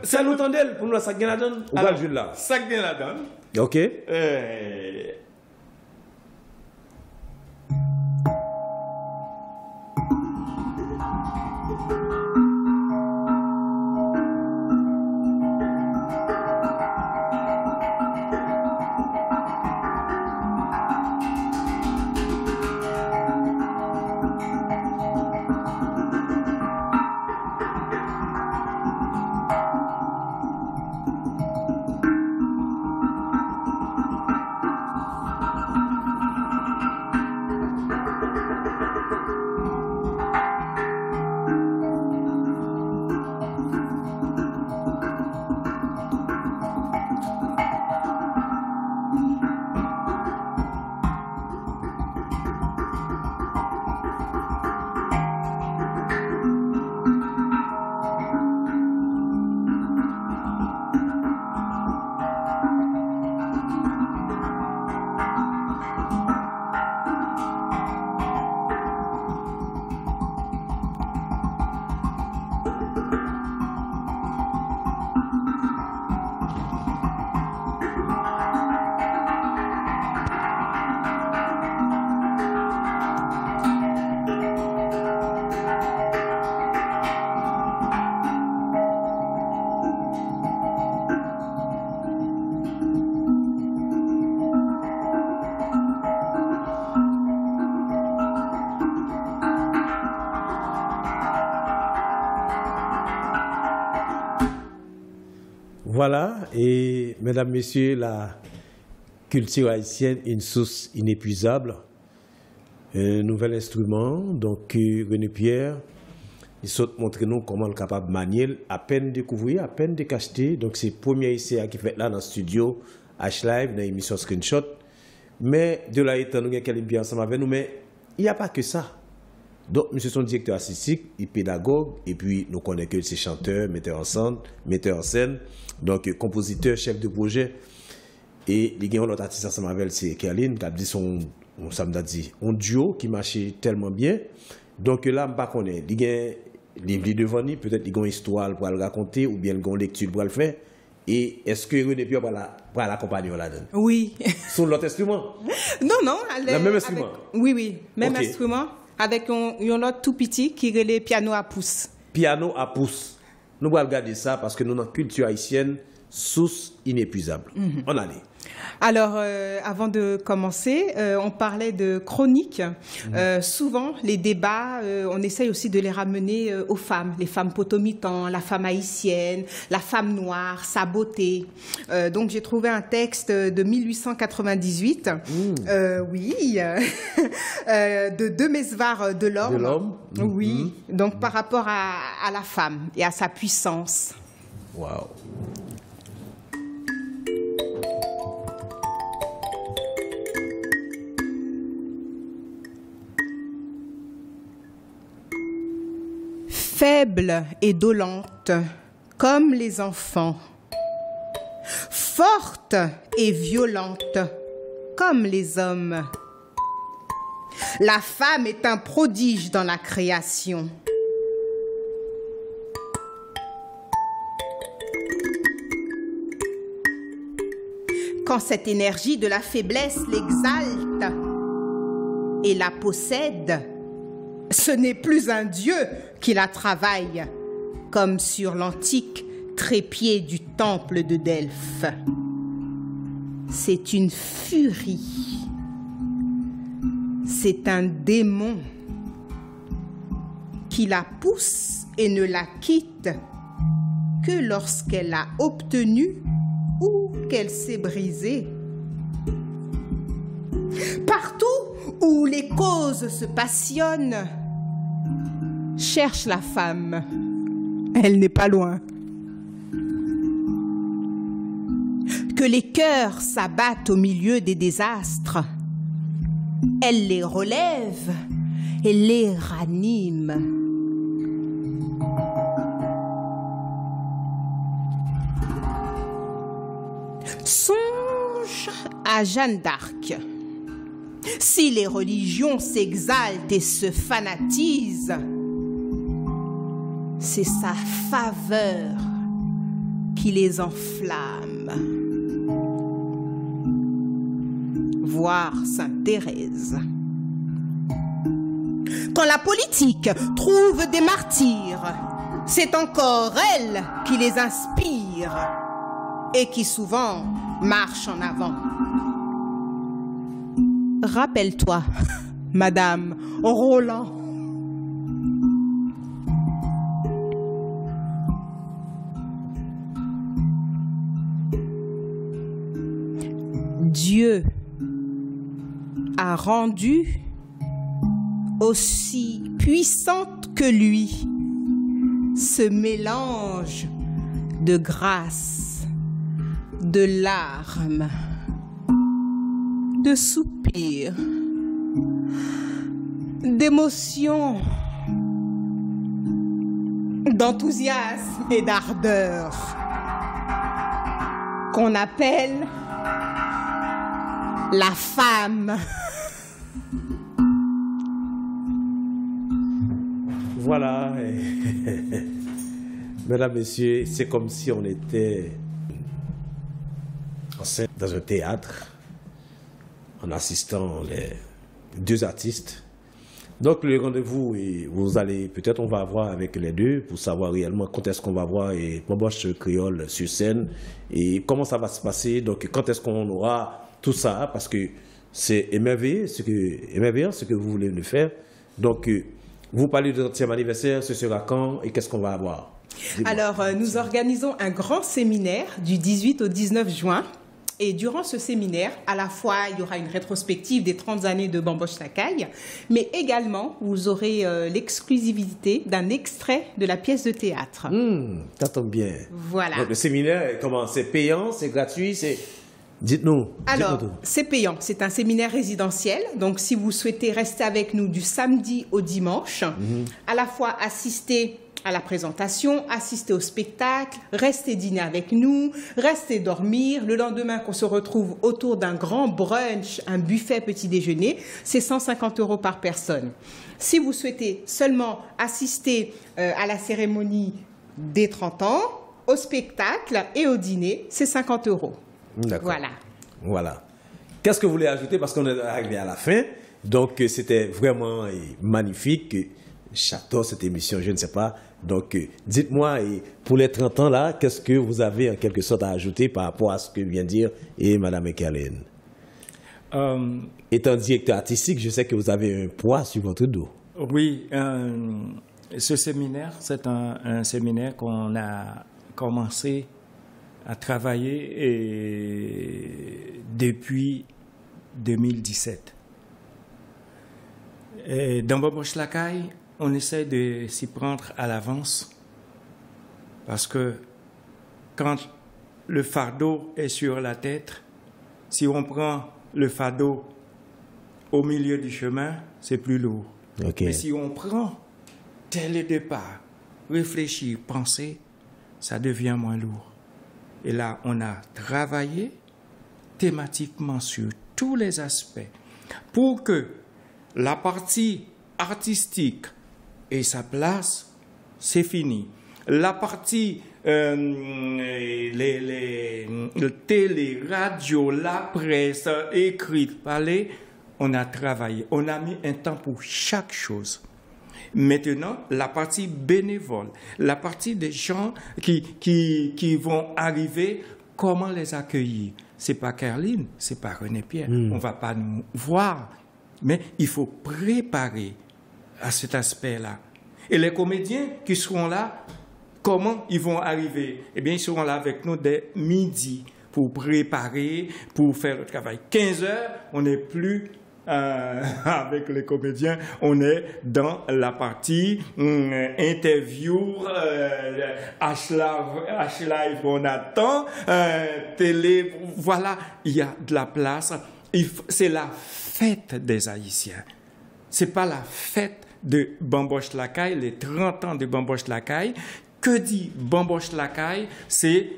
c'est nous attendre pour nous, ça gagne la donne. Ou va le jouer là. Ça gagne la donne. Ok. Voilà, et mesdames, messieurs, la culture haïtienne, une source inépuisable. Un nouvel instrument, donc René Pierre, il saute montrer nous comment le capable manier, à peine découvrir, à peine décacheter. Donc c'est le premier essai qui fait là dans le studio, H-Live, dans l'émission Screenshot. Mais de là étant, nous avons bien ensemble avec nous, mais il n'y a pas que ça. Donc, monsieur son directeur artistique, il est pédagogue, et puis nous connaissons que c'est chanteur, metteur en scène, donc compositeur, chef de projet. Et il y a un autre artiste ensemble avec c'est Kerline, qui a dit un duo qui marchait tellement bien. Donc là, je ne sais pas, il y a un livre devant lui, peut-être qu'il y a une histoire pour le raconter, ou bien il y a une lecture pour le faire. Et est-ce que René Pierre va l'accompagner là-dedans? Oui. Sur l'autre instrument? Non. Le même instrument? Oui, même instrument. Avec un autre tout petit qui est le piano à pouce. Piano à pouce. Nous allons regarder ça parce que nous, notre culture haïtienne, source inépuisable. On allait. Alors, avant de commencer, on parlait de chronique. Souvent, les débats, on essaye aussi de les ramener aux femmes. Les femmes potomitan, la femme haïtienne, la femme noire, sa beauté. Donc, j'ai trouvé un texte de 1898. De Demesvar de l'Orme. Oui, donc par rapport à la femme et à sa puissance. Waouh. Faible et dolente, comme les enfants, forte et violente comme les hommes. La femme est un prodige dans la création. Quand cette énergie de la faiblesse l'exalte et la possède, ce n'est plus un dieu qui la travaille, comme sur l'antique trépied du temple de Delphes. C'est une furie. C'est un démon qui la pousse et ne la quitte que lorsqu'elle a obtenu ou qu'elle s'est brisée. Partout où les causes se passionnent, cherche la femme. Elle n'est pas loin. Que les cœurs s'abattent au milieu des désastres, elle les relève et les ranime. Songe à Jeanne d'Arc. Si les religions s'exaltent et se fanatisent, c'est sa faveur qui les enflamme. Voir Sainte Thérèse. Quand la politique trouve des martyrs, c'est encore elle qui les inspire et qui souvent marche en avant. Rappelle-toi, Madame Roland. Dieu a rendu aussi puissante que lui ce mélange de grâce, de larmes, de soupirs, d'émotions, d'enthousiasme et d'ardeur qu'on appelle la femme. Voilà. Mesdames, Messieurs, c'est comme si on était dans un théâtre en assistant les deux artistes. Donc le rendez-vous, vous allez, peut-être on va voir avec les deux pour savoir réellement quand est-ce qu'on va voir Bamboche Créole sur scène et comment ça va se passer. Donc quand est-ce qu'on aura tout ça, parce que c'est émerveillant ce que vous voulez nous faire. Donc vous parlez de 30e anniversaire, ce sera quand et qu'est-ce qu'on va avoir? Alors nous organisons un grand séminaire du 18 au 19 juin. Et durant ce séminaire, à la fois, il y aura une rétrospective des 30 années de Bamboche Lakaï, mais également, vous aurez l'exclusivité d'un extrait de la pièce de théâtre. Ça tombe bien. Voilà. Donc, le séminaire, comment? C'est payant, c'est gratuit, c'est... Dites-nous. Alors, c'est payant. C'est un séminaire résidentiel. Donc, si vous souhaitez rester avec nous du samedi au dimanche, à la fois assister à la présentation, assister au spectacle, rester dîner avec nous, rester dormir. Le lendemain, qu'on se retrouve autour d'un grand brunch, un buffet petit déjeuner, c'est 150 € par personne. Si vous souhaitez seulement assister à la cérémonie des 30 ans, au spectacle et au dîner, c'est 50 €. D'accord. Voilà. Qu'est-ce que vous voulez ajouter? Parce qu'on est arrivé à la fin. Donc, c'était vraiment magnifique. J'adore cette émission, je ne sais pas. Donc, dites-moi, pour les 30 ans là, qu'est-ce que vous avez en quelque sorte à ajouter par rapport à ce que vient de dire Mme Ekerlin? Étant directeur artistique, je sais que vous avez un poids sur votre dos. Oui, ce séminaire, c'est un séminaire qu'on a commencé à travailler depuis 2017. Et dans Bamboche Lakaï, on essaie de s'y prendre à l'avance parce que quand le fardeau est sur la tête, si on prend le fardeau au milieu du chemin, c'est plus lourd. Okay. Mais si on prend dès le départ, réfléchir, penser, ça devient moins lourd. Et là, on a travaillé thématiquement sur tous les aspects pour que la partie artistique ait sa place, c'est fini. La partie les télé, radio, la presse, écrite, parler, on a travaillé. On a mis un temps pour chaque chose. Maintenant, la partie bénévole, la partie des gens qui vont arriver, comment les accueillir? C'est pas Caroline, c'est pas René Pierre. On va pas nous voir, mais il faut préparer à cet aspect-là. Et les comédiens qui seront là, comment ils vont arriver? Eh bien, ils seront là avec nous dès midi pour préparer, pour faire le travail. 15 heures, on n'est plus avec les comédiens, on est dans la partie interview, H-Live, on attend, télé, voilà, il y a de la place. C'est la fête des Haïtiens. C'est pas la fête de Bamboche Lacaille, les 30 ans de Bamboche Lacaille. Que dit Bamboche Lacaille? C'est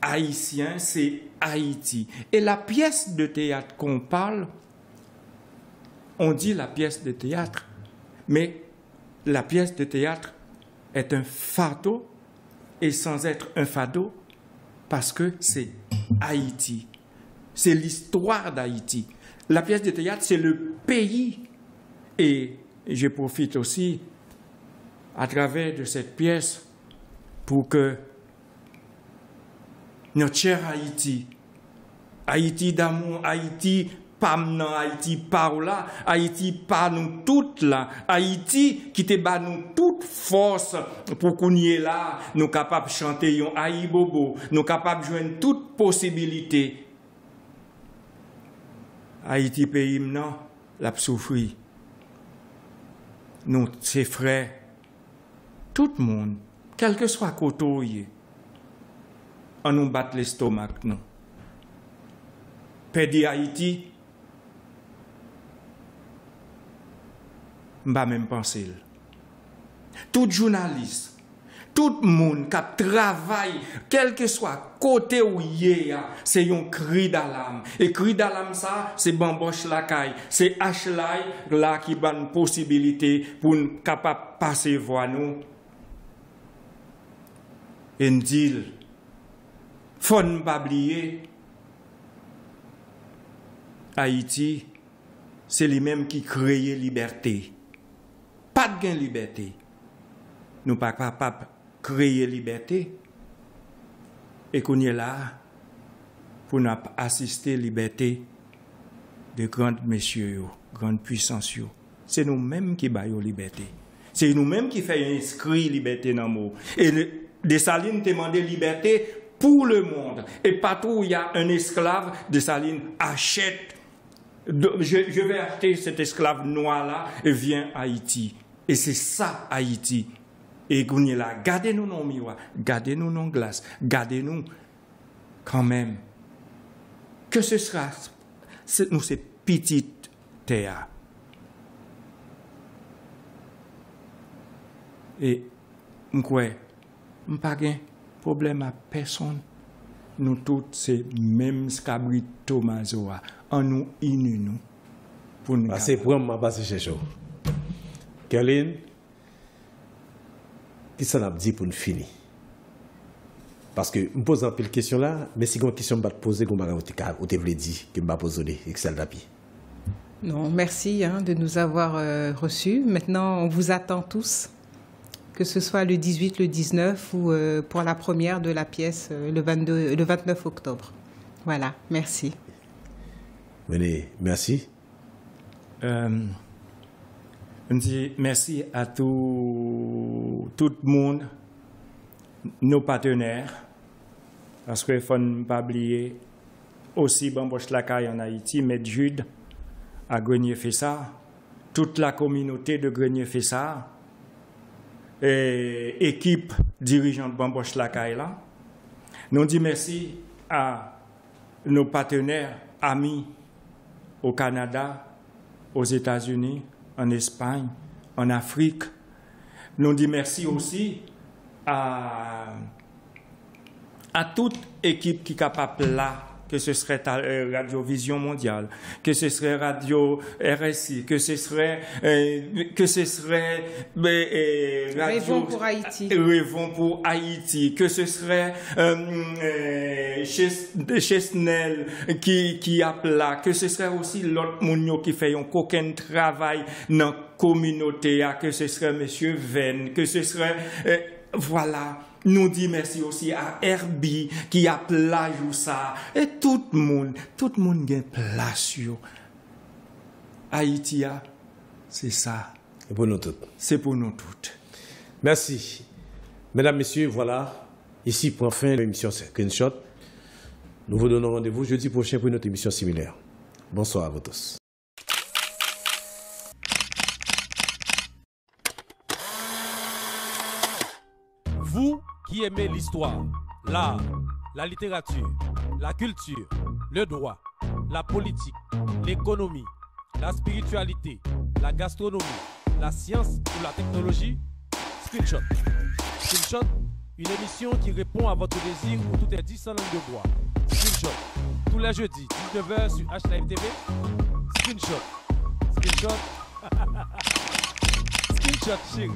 haïtien, c'est Haïti. Et la pièce de théâtre qu'on parle, on dit la pièce de théâtre, mais la pièce de théâtre est un fardeau, et sans être un fardeau, parce que c'est Haïti. C'est l'histoire d'Haïti. La pièce de théâtre, c'est le pays. Et je profite aussi, à travers de cette pièce, pour que notre cher Haïti, Haïti d'amour, Haïti pas nan Haïti par là, Haïti pas nous toutes là, Haïti qui te bat nous toute force pour qu'on y est là, nous capables de chanter yon Haï Bobo, nous capables de joindre toute possibilité. Haïti pays non, l'a souffri. Nous ses frères, tout le monde, quel que soit côté, on nous bat l'estomac non. Perdre Haïti, m'ba même penser. Tout journaliste, tout monde qui travaille, quel que soit côté où il y a, c'est un cri d'alarme. Et cri d'alarme ça, c'est Bamboche Lacaille, c'est H-Live là qui a une possibilité pour nous capable passer voir nous. Et nous dit, faut ne pas oublier, Haïti, c'est lui-même qui crée liberté. Pas de gain liberté. Nous ne sommes pas capables de créer liberté. Et qu'on est là pour nous assister à la liberté de grands messieurs, grandes puissances. C'est nous-mêmes qui baillons la liberté. C'est nous-mêmes qui faisons inscrire liberté dans le mot. Et Dessalines demandait liberté pour le monde. Et partout où il y a un esclave, Dessalines achète. Je vais acheter cet esclave noir-là et viens à Haïti. Et c'est ça, Haïti. Et qu'on est là, gardez-nous nos miroirs, gardez-nous nos glaces, gardez-nous quand même. Que ce sera, nous, ces petites terres. Et, m'kwe, m'pas de problème à personne. Nous tous, c'est même scabri Tomazoa. En nous, nous. Pour nous. C'est pour moi, c'est chez vous. Caroline, qui s'en a dit pour nous finir? Parce que je me pose un peu de questions là, mais si une question que je vais te poser, que je voulais dire, que je vais poser, Excel Dapi. Non, merci de nous avoir reçus. Maintenant, on vous attend tous, que ce soit le 18, le 19 ou pour la première de la pièce le 29 octobre. Voilà, merci. Venez, merci. On dit merci à tout le monde, nos partenaires, parce qu'il ne faut pas oublier aussi Bamboche Lacaille en Haïti, mais Jude à Grenier-Fessard, toute la communauté de Grenier-Fessard, et équipe dirigeante Bamboche Lacaille là. Nous disons merci à nos partenaires, amis au Canada, aux États-Unis, en Espagne, en Afrique. Nous disons merci aussi à à toute équipe qui est capable là, que ce serait Radio Vision Mondiale, que ce serait Radio RSI, que ce serait Rêvons pour Haïti. Rêvons pour Haïti, que ce serait Chesnel qui a là, que ce serait aussi l'autre monde qui fait un coquin travail dans la communauté, que ce serait Monsieur Venn, que ce serait voilà. Nous dit merci aussi à Herbie qui a place ça. Et tout le monde a place sur Haïti. C'est ça. Et pour nous toutes. C'est pour nous toutes. Merci. Mesdames, Messieurs, voilà. Ici prend fin l'émission Screenshot. Nous vous donnons rendez-vous jeudi prochain pour une autre émission similaire. Bonsoir à vous tous. Vous qui aimez l'histoire, l'art, la littérature, la culture, le droit, la politique, l'économie, la spiritualité, la gastronomie, la science ou la technologie, Screenshot. Screenshot, une émission qui répond à votre désir où tout est dit sans langue de bois. Screenshot, tous les jeudis, 19h sur HLive TV. Screenshot. Screenshot. Screenshot, chérie.